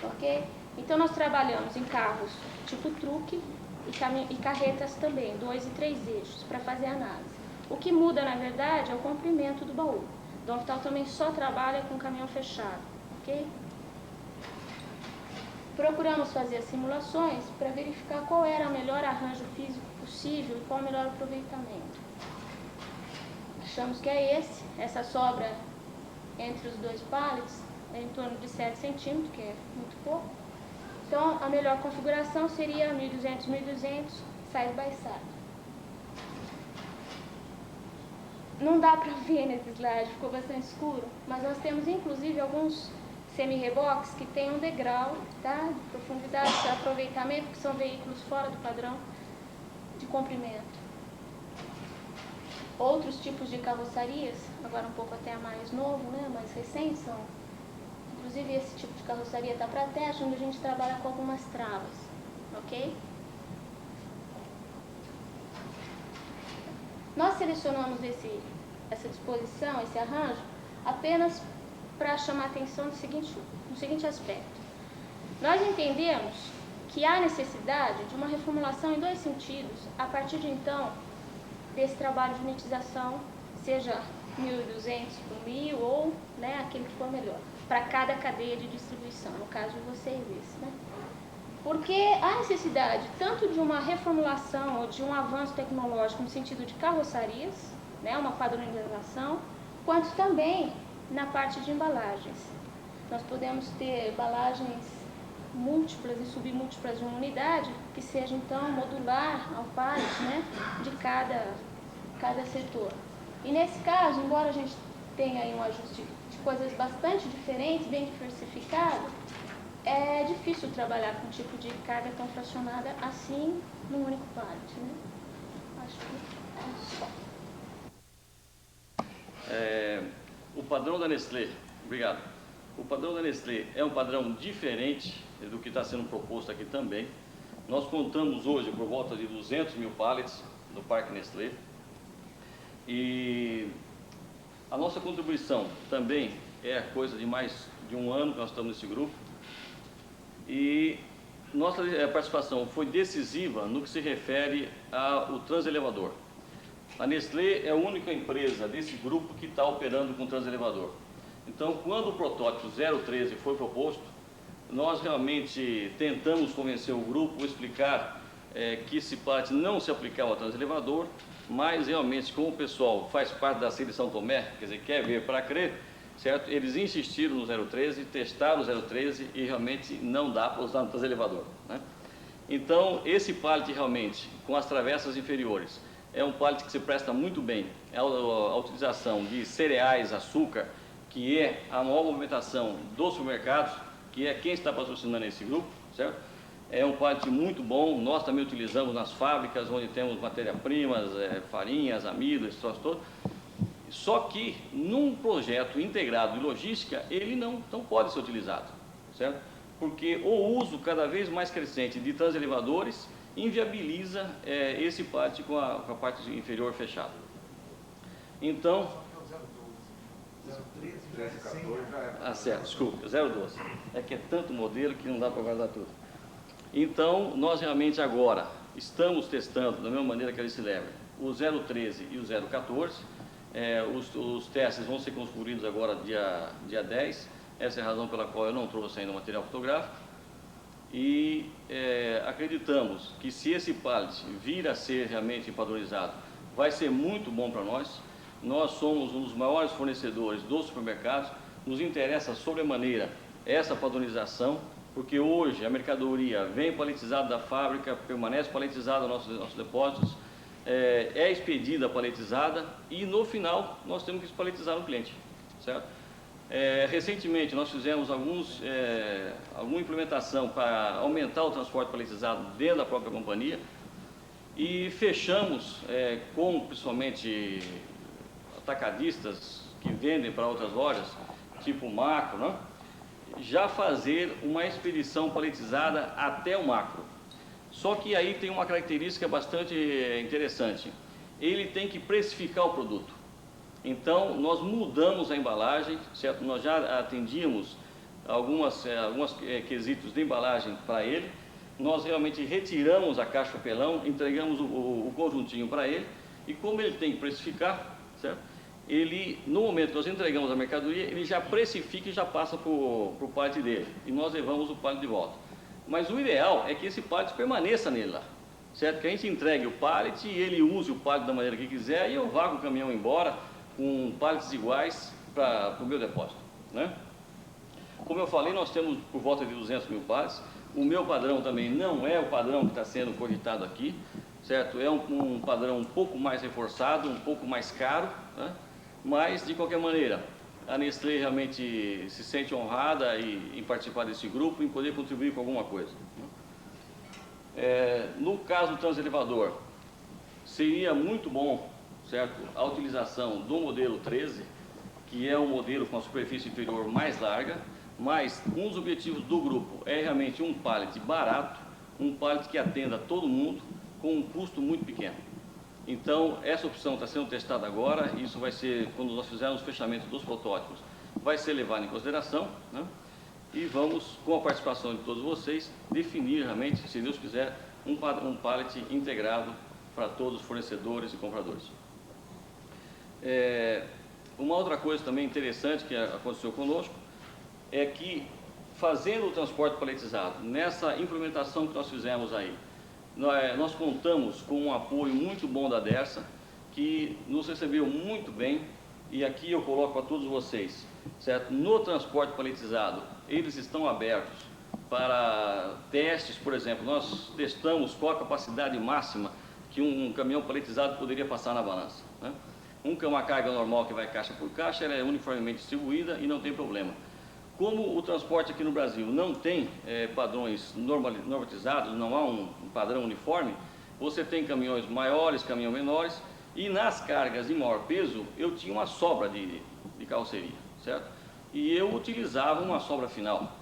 ok? Então, nós trabalhamos em carros tipo truque e carretas também, 2 e 3 eixos, para fazer análise. O que muda, na verdade, é o comprimento do baú. Dom Vital também só trabalha com caminhão fechado, ok? Procuramos fazer as simulações para verificar qual era o melhor arranjo físico possível e qual o melhor aproveitamento. Achamos que é essa sobra entre os dois pallets é em torno de 7 centímetros, que é muito pouco. Então, a melhor configuração seria 1.200, 1.200, side by side. Não dá para ver nesse slide, ficou bastante escuro, mas nós temos inclusive alguns semi-reboques que tem um degrau, tá? De profundidade, de aproveitamento, que são veículos fora do padrão de comprimento. Outros tipos de carrocerias, agora um pouco até mais novo, né? Mais recente, são, inclusive esse tipo de carroceria está para teste, onde a gente trabalha com algumas travas, ok? Nós selecionamos essa disposição, esse arranjo, apenas para chamar a atenção no seguinte aspecto. Nós entendemos que há necessidade de uma reformulação em dois sentidos, a partir de então, desse trabalho de unitização, seja 1.200 por 1.000 ou, né, aquele que for melhor, para cada cadeia de distribuição, no caso de vocês esse, né? Porque há necessidade tanto de uma reformulação ou de um avanço tecnológico no sentido de carrocerias, né, uma padronização, quanto também na parte de embalagens. Nós podemos ter embalagens múltiplas e submúltiplas de uma unidade, que seja então modular ao pallet, né, de cada setor. E nesse caso, embora a gente tenha aí um ajuste de coisas bastante diferentes, bem diversificado, é difícil trabalhar com um tipo de carga tão fracionada assim num único pallet, né? Acho que é só. O padrão da Nestlé, obrigado. O padrão da Nestlé é um padrão diferente do que está sendo proposto aqui também. Nós contamos hoje por volta de 200 mil pallets do Parque Nestlé. E a nossa contribuição também é coisa de mais de um ano que nós estamos nesse grupo. E nossa participação foi decisiva no que se refere ao transelevador. A Nestlé é a única empresa desse grupo que está operando com transelevador. Então, quando o protótipo 013 foi proposto, nós realmente tentamos convencer o grupo, explicar que esse pallet não se aplicava ao transelevador, mas realmente, como o pessoal faz parte da Sede São Tomé, quer dizer, quer ver para crer, certo? Eles insistiram no 013, testaram o 013 e realmente não dá para usar no transelevador, né? Então, esse pallet realmente, com as travessas inferiores, é um pallet que se presta muito bem à utilização de cereais, açúcar que é a maior movimentação dos supermercados, que é quem está patrocinando esse grupo, certo? É um pallet muito bom, nós também utilizamos nas fábricas, onde temos matéria-primas, farinhas, amido, esse troço todo. Só que, num projeto integrado de logística, ele não pode ser utilizado, certo? Porque o uso cada vez mais crescente de transelevadores inviabiliza esse pallet com a parte inferior fechada. Então... 1314 já é. Ah, certo, desculpa, 012. É que é tanto modelo que não dá para guardar tudo. Então, nós realmente agora estamos testando, da mesma maneira que a Alice Lever, o 013 e o 014. Os testes vão ser concluídos agora dia 10. Essa é a razão pela qual eu não trouxe ainda o material fotográfico. E acreditamos que se esse pallet vir a ser realmente padronizado, vai ser muito bom para nós. Nós somos um dos maiores fornecedores dos supermercados. Nos interessa sobremaneira essa padronização, porque hoje a mercadoria vem paletizada da fábrica, permanece paletizada nos nossos depósitos, é expedida paletizada e no final nós temos que paletizar no cliente, certo? Recentemente nós fizemos alguma implementação para aumentar o transporte paletizado dentro da própria companhia e fechamos com principalmente atacadistas que vendem para outras lojas, tipo Macro, né? Já fazer uma expedição paletizada até o Macro. Só que aí tem uma característica bastante interessante. Ele tem que precificar o produto. Então, nós mudamos a embalagem, certo? Nós já atendíamos alguns quesitos de embalagem para ele. Nós realmente retiramos a caixa de papelão, entregamos o conjuntinho para ele. E como ele tem que precificar, certo? Ele, no momento que nós entregamos a mercadoria, ele já precifica e já passa para o pallet dele. E nós levamos o pallet de volta. Mas o ideal é que esse pallet permaneça nele lá, certo? Que a gente entregue o pallet e ele use o pallet da maneira que quiser e eu vá com o caminhão embora com pallets iguais para o meu depósito, né? Como eu falei, nós temos por volta de 200 mil pallets. O meu padrão também não é o padrão que está sendo cogitado aqui, certo? É um padrão um pouco mais reforçado, um pouco mais caro, né? Mas, de qualquer maneira, a Nestlé realmente se sente honrada em participar desse grupo e em poder contribuir com alguma coisa. No caso do transelevador, seria muito bom, certo, a utilização do modelo 13, que é um modelo com a superfície inferior mais larga, mas um dos objetivos do grupo é realmente um pallet barato, um pallet que atenda a todo mundo com um custo muito pequeno. Então, essa opção está sendo testada agora, isso vai ser, quando nós fizermos o fechamento dos protótipos, vai ser levado em consideração, né? E vamos, com a participação de todos vocês, definir realmente, se Deus quiser, um pallet integrado para todos os fornecedores e compradores. Uma outra coisa também interessante que aconteceu conosco é que, fazendo o transporte paletizado, nessa implementação que nós fizemos aí, nós contamos com um apoio muito bom da Dersa, que nos recebeu muito bem, e aqui eu coloco a todos vocês, certo? No transporte paletizado, eles estão abertos para testes, por exemplo, nós testamos qual a capacidade máxima que um caminhão paletizado poderia passar na balança, né? Uma carga normal que vai caixa por caixa, ela é uniformemente distribuída e não tem problema. Como o transporte aqui no Brasil não tem padrões normatizados, não há um padrão uniforme, você tem caminhões maiores, caminhões menores, e nas cargas de maior peso, eu tinha uma sobra de carroceria, certo? E eu utilizava uma sobra final.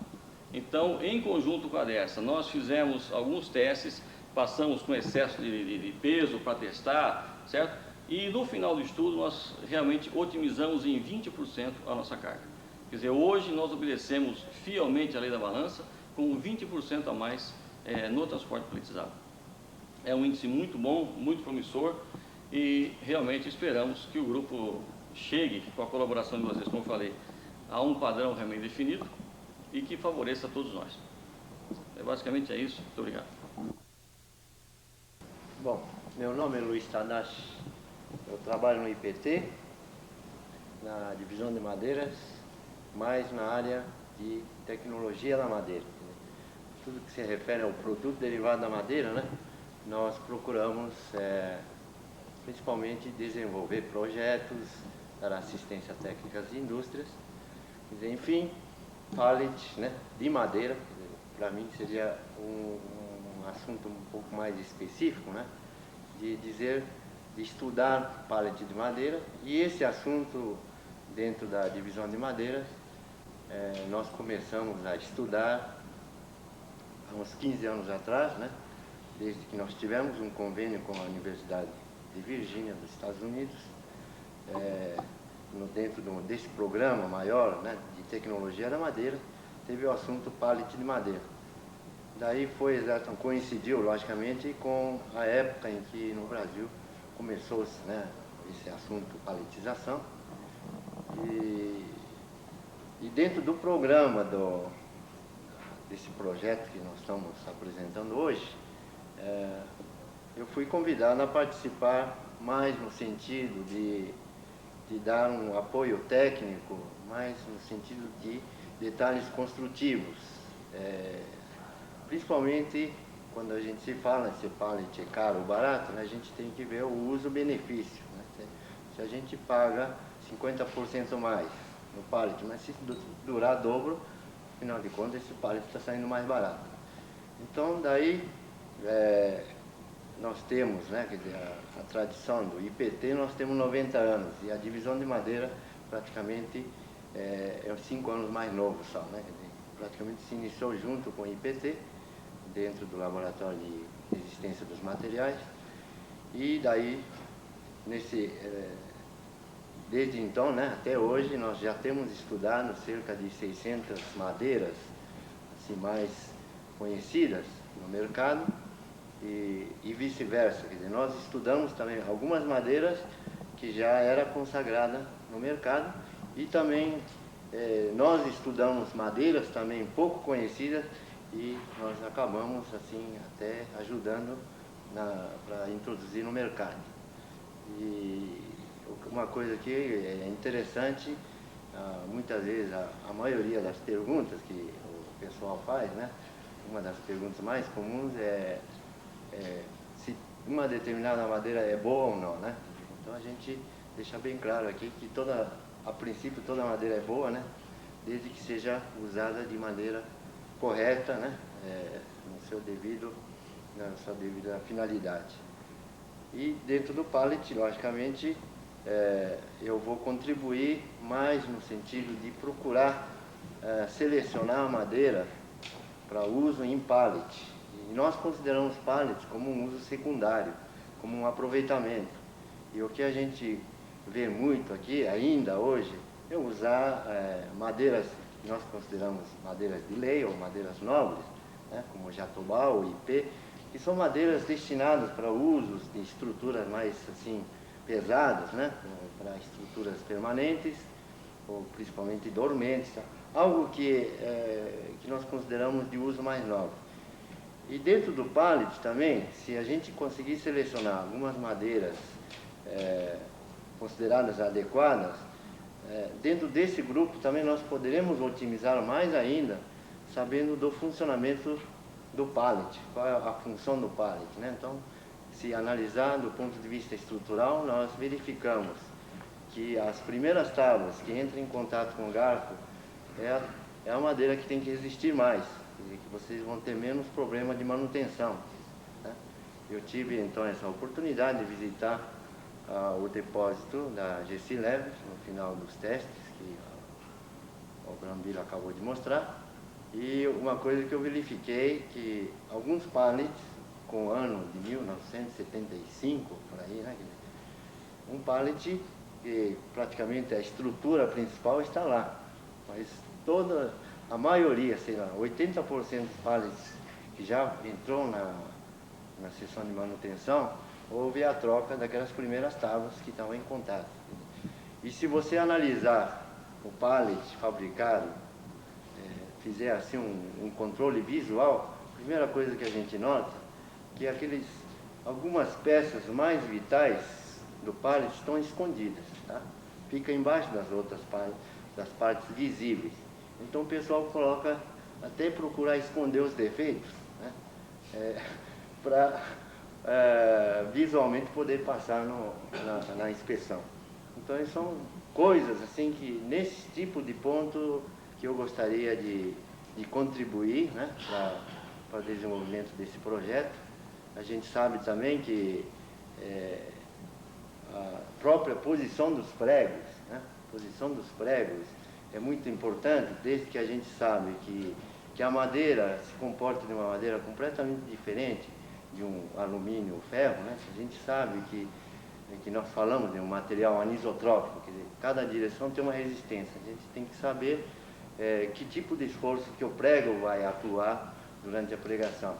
Então, em conjunto com a Dersa, nós fizemos alguns testes, passamos com excesso de peso para testar, certo? E no final do estudo, nós realmente otimizamos em 20% a nossa carga. Quer dizer, hoje nós obedecemos fielmente a lei da balança com 20% a mais no transporte paletizado. É um índice muito bom, muito promissor e realmente esperamos que o grupo chegue, com a colaboração de vocês, como eu falei, a um padrão realmente definido e que favoreça a todos nós. Basicamente é isso. Muito obrigado. Bom, meu nome é Luiz Tadashi, eu trabalho no IPT, na divisão de madeiras, mais na área de tecnologia da madeira. Tudo que se refere ao produto derivado da madeira, né? Nós procuramos principalmente desenvolver projetos, dar assistência técnica às indústrias Quer dizer, enfim, pallet, né, de madeira, para mim seria um assunto um pouco mais específico, né, de estudar pallet de madeira. E esse assunto, dentro da divisão de madeiras, nós começamos a estudar há uns 15 anos atrás, né, desde que nós tivemos um convênio com a Universidade de Virgínia, dos Estados Unidos, dentro desse programa maior, né, de tecnologia da madeira, teve o assunto pallet de madeira. Daí coincidiu, logicamente, com a época em que no Brasil começou-se, né, esse assunto palletização. E dentro do programa desse projeto que nós estamos apresentando hoje, eu fui convidado a participar mais no sentido de dar um apoio técnico, mais no sentido de detalhes construtivos. Principalmente quando a gente se fala se pallet é caro ou barato, né, a gente tem que ver o uso-benefício. Né? Se a gente paga 50% mais no pallet, mas se durar dobro, afinal de contas esse pallet está saindo mais barato. Então daí nós temos, né, quer dizer, a tradição do IPT, nós temos 90 anos, e a divisão de madeira praticamente é 5 anos mais novo só, né? Quer dizer, praticamente se iniciou junto com o IPT, dentro do Laboratório de Resistência dos Materiais, e daí, desde então, né, até hoje, nós já temos estudado cerca de 600 madeiras assim, mais conhecidas no mercado, e vice-versa. Quer dizer, nós estudamos também algumas madeiras que já era consagrada no mercado, e também nós estudamos madeiras também pouco conhecidas, e nós acabamos assim até ajudando para introduzir no mercado. E uma coisa que é interessante, muitas vezes a maioria das perguntas que o pessoal faz, né, uma das perguntas mais comuns é se uma determinada madeira é boa ou não, né? Então a gente deixa bem claro aqui que a princípio toda madeira é boa, né? Desde que seja usada de maneira correta, né? Na sua devida finalidade. E dentro do pallet, logicamente, eu vou contribuir mais no sentido de procurar selecionar a madeira para uso em pallet. E nós consideramos pallet como um uso secundário, como um aproveitamento. E o que a gente vê muito aqui, ainda hoje, é usar madeiras que nós consideramos madeiras de lei ou madeiras nobres, né, como jatobá ou ipê, que são madeiras destinadas para usos de estruturas mais assim, pesadas, né, para estruturas permanentes, ou principalmente dormentes, tá? Algo que nós consideramos de uso mais nobre. E dentro do pallet também, se a gente conseguir selecionar algumas madeiras consideradas adequadas, dentro desse grupo também nós poderemos otimizar mais ainda, sabendo do funcionamento do pallet, qual é a função do pallet, né? Então, se analisar do ponto de vista estrutural, nós verificamos que as primeiras tábuas que entram em contato com o garfo é a madeira que tem que resistir mais, que vocês vão ter menos problema de manutenção, né? Eu tive então essa oportunidade de visitar o depósito da GC Lever no final dos testes que o Brambila acabou de mostrar, e uma coisa que eu verifiquei que alguns pallets com o ano de 1975 por aí, né, um pallet que praticamente a estrutura principal está lá, mas a maioria, sei lá, 80% dos pallets que já entrou na sessão de manutenção, houve a troca daquelas primeiras tábuas que estavam em contato. E se você analisar o pallet fabricado, fizer assim um controle visual, a primeira coisa que a gente nota que algumas peças mais vitais do pallet estão escondidas, tá? Fica embaixo das outras das partes visíveis. Então o pessoal coloca até procurar esconder os defeitos, né? Para visualmente poder passar na inspeção. Então, são coisas assim que, nesse tipo de ponto, que eu gostaria de contribuir, né, para o desenvolvimento desse projeto. A gente sabe também que a própria posição dos pregos, né, é muito importante, desde que a gente sabe que a madeira se comporta de uma madeira completamente diferente de um alumínio ou ferro, né? A gente sabe que nós falamos de um material anisotrópico, quer dizer, cada direção tem uma resistência. A gente tem que saber que tipo de esforço que o prego vai atuar durante a pregação.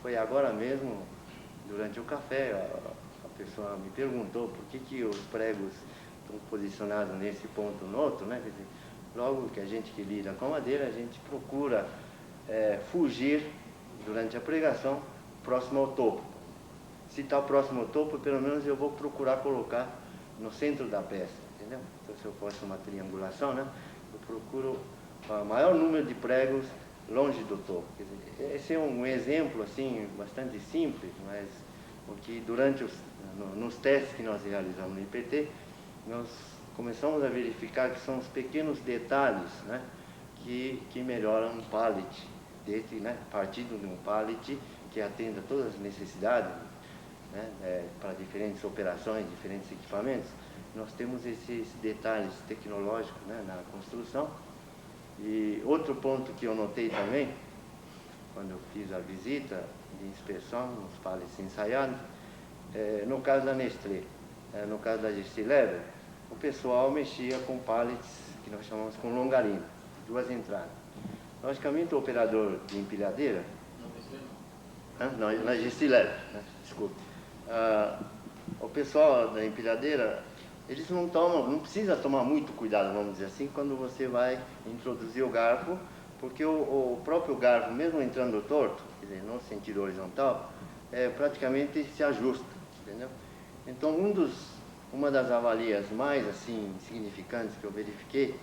Foi agora mesmo, durante o café, a pessoa me perguntou por que os pregos estão posicionados nesse ponto ou no outro, né? Quer dizer, logo que a gente que lida com a madeira, a gente procura fugir durante a pregação próximo ao topo. Se está próximo ao topo, pelo menos eu vou procurar colocar no centro da peça, entendeu? Então, se eu faço uma triangulação, né, eu procuro o maior número de pregos longe do topo. Quer dizer, esse é um exemplo assim bastante simples, mas porque durante nos testes que nós realizamos no IPT, nós começamos a verificar que são os pequenos detalhes, né, que melhoram um pallet, né, partindo de um pallet que atenda todas as necessidades, né, para diferentes operações, diferentes equipamentos. Nós temos esses detalhes tecnológicos, né, na construção. E outro ponto que eu notei também, quando eu fiz a visita de inspeção nos pallets ensaiados, no caso da Nestlé, no caso da Gessi-Lever, o pessoal mexia com pallets que nós chamamos com longarina, 2 entradas. Logicamente, o operador de empilhadeira... Não, na Gessi-Lever, né? Desculpe. O pessoal da empilhadeira, eles não precisa tomar muito cuidado, vamos dizer assim, quando você vai introduzir o garfo, porque o próprio garfo, mesmo entrando torto, quer dizer, no sentido horizontal, praticamente se ajusta, entendeu? Então, uma das avalias mais assim significantes que eu verifiquei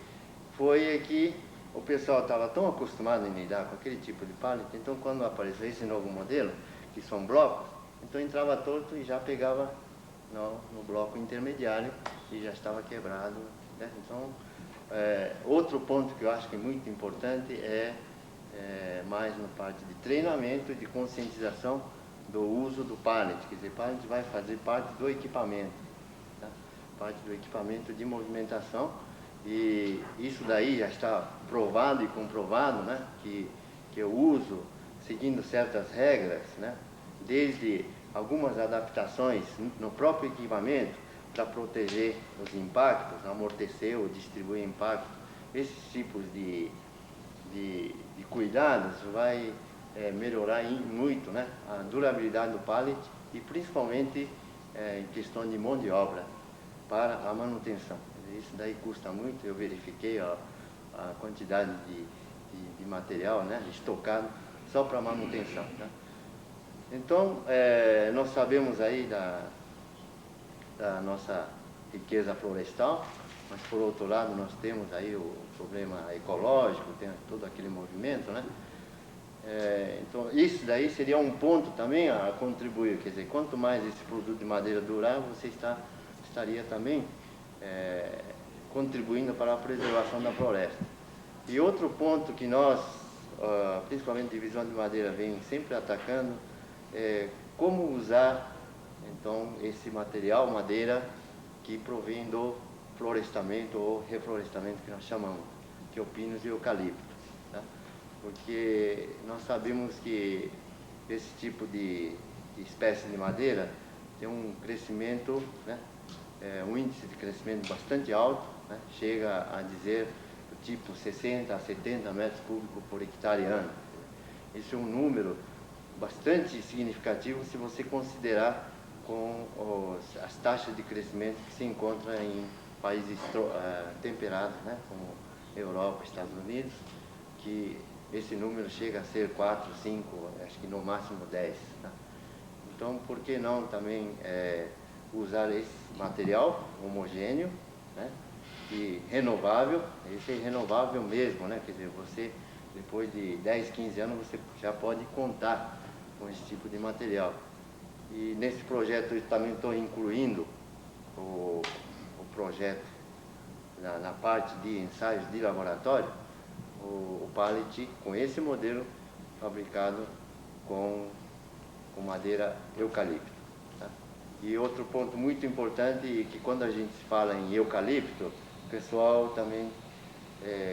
foi que o pessoal estava tão acostumado em lidar com aquele tipo de pallet, então quando apareceu esse novo modelo, que são blocos, então entrava torto e já pegava no bloco intermediário e já estava quebrado, né? Então, outro ponto que eu acho que é muito importante mais na parte de treinamento e de conscientização do uso do pallet, quer dizer, pallet vai fazer parte do equipamento, tá? Parte do equipamento de movimentação, e isso daí já está provado e comprovado, né, que eu uso seguindo certas regras, né, desde algumas adaptações no próprio equipamento para proteger os impactos, amortecer ou distribuir impacto. Esses tipos de cuidados vai melhorar muito, né, a durabilidade do pallet e principalmente em questão de mão de obra para a manutenção. Isso daí custa muito, eu verifiquei a quantidade de material, né, estocado só para manutenção, né? Então, nós sabemos aí da nossa riqueza florestal, mas por outro lado nós temos aí o problema ecológico, tem todo aquele movimento, né? Então, isso daí seria um ponto também a contribuir, quer dizer, quanto mais esse produto de madeira durar, você estaria também contribuindo para a preservação da floresta. E outro ponto que nós, principalmente a Divisão de Madeira, vem sempre atacando, é como usar então esse material, madeira, que provém do florestamento ou reflorestamento que nós chamamos, que é o pinos e o eucalipto, tá? Porque nós sabemos que esse tipo de espécie de madeira tem um crescimento, né, um índice de crescimento bastante alto, né, chega a dizer do tipo 60 a 70 metros cúbicos por hectare ano. Esse é um número bastante significativo se você considerar com as taxas de crescimento que se encontram em países temperados, né, como Europa, Estados Unidos, que esse número chega a ser 4, 5, acho que no máximo 10. Tá? Então, por que não também usar esse material homogêneo, né, e renovável? Esse é renovável mesmo, né? Quer dizer, você, depois de 10, 15 anos, você já pode contar com esse tipo de material. E nesse projeto eu também estou incluindo o projeto, na parte de ensaios de laboratório, o pallet com esse modelo fabricado com madeira eucalipto. Tá? E outro ponto muito importante é que quando a gente fala em eucalipto, o pessoal também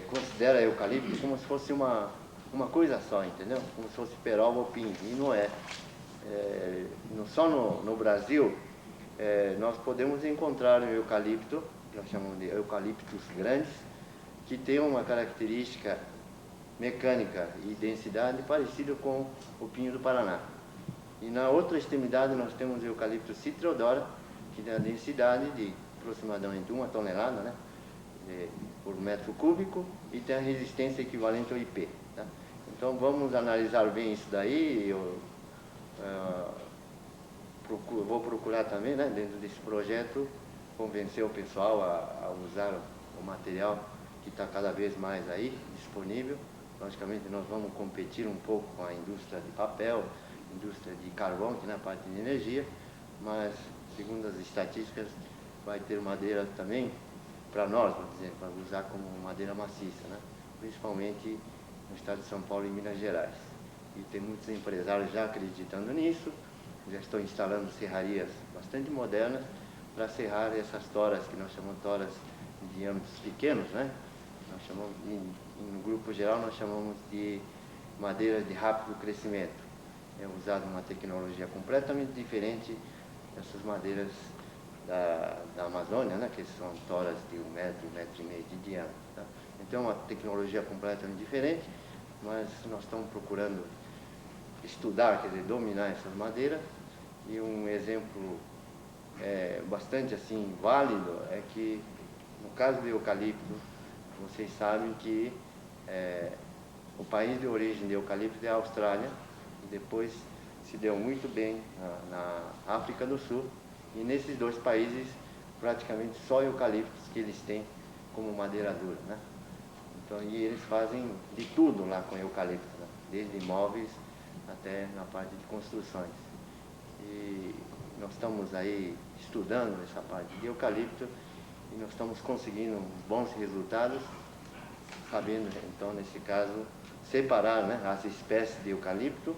considera eucalipto como se fosse uma coisa só, entendeu? Como se fosse peroba ou pinho, e não é. Só no Brasil nós podemos encontrar um eucalipto, que nós chamamos de eucaliptos grandes, que tem uma característica mecânica e densidade parecida com o pinho do Paraná. E na outra extremidade nós temos o eucalipto citriodora, que tem a densidade de aproximadamente 1 tonelada, né, por metro cúbico, e tem a resistência equivalente ao IP. Tá? Então vamos analisar bem isso daí. Eu vou procurar também, né, dentro desse projeto, convencer o pessoal a usar o material que está cada vez mais aí disponível. Logicamente nós vamos competir um pouco com a indústria de papel, indústria de carvão, que na parte de energia, mas segundo as estatísticas vai ter madeira também para nós, vamos dizer, para usar como madeira maciça, né? Principalmente no estado de São Paulo e Minas Gerais. E tem muitos empresários já acreditando nisso, já estão instalando serrarias bastante modernas para serrar essas toras, que nós chamamos toras de diâmetros pequenos, né? Nós chamamos, no grupo geral, nós chamamos de madeira de rápido crescimento. É usada uma tecnologia completamente diferente dessas madeiras da Amazônia, né? Que são toras de 1 metro, 1,5 metro de diâmetro. Tá? Então é uma tecnologia completamente diferente, mas nós estamos procurando estudar, quer dizer, dominar essas madeiras. E um exemplo bastante assim válido é que, no caso do eucalipto, vocês sabem que o país de origem do eucalipto é a Austrália, e depois se deu muito bem na África do Sul, e nesses dois países praticamente só eucaliptos que eles têm como madeira dura, né? Então, e eles fazem de tudo lá com eucalipto, né? Desde móveis até na parte de construções. E nós estamos aí estudando essa parte de eucalipto e nós estamos conseguindo bons resultados, sabendo então nesse caso separar, né, as espécies de eucalipto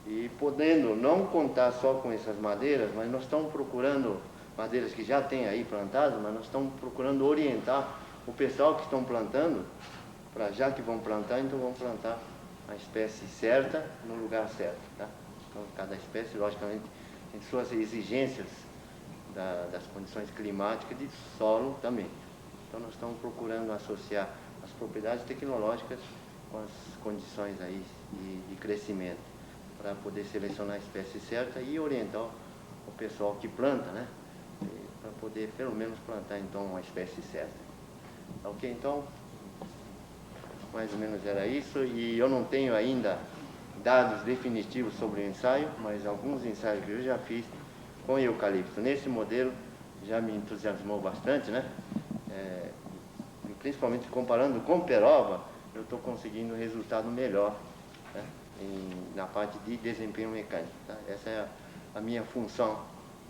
e podendo não contar só com essas madeiras, mas nós estamos procurando madeiras que já tem aí plantadas, mas nós estamos procurando orientar o pessoal que estão plantando, para já que vão plantar, então vão plantar a espécie certa no lugar certo. Tá? Então cada espécie, logicamente, tem suas exigências das condições climáticas e de solo também. Então nós estamos procurando associar as propriedades tecnológicas com as condições aí de crescimento, para poder selecionar a espécie certa e orientar o pessoal que planta, né? Para poder pelo menos plantar então uma espécie certa. Ok? Então, mais ou menos era isso, e eu não tenho ainda dados definitivos sobre o ensaio, mas alguns ensaios que eu já fiz com eucalipto nesse modelo já me entusiasmou bastante, né? E principalmente comparando com peroba, eu estou conseguindo um resultado melhor, né? Na parte de desempenho mecânico. Tá? Essa é a minha função,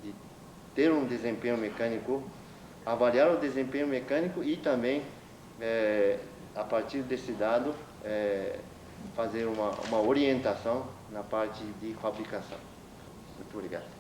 de ter um desempenho mecânico, avaliar o desempenho mecânico e também, a partir desse dado, fazer uma orientação na parte de fabricação. Muito obrigado.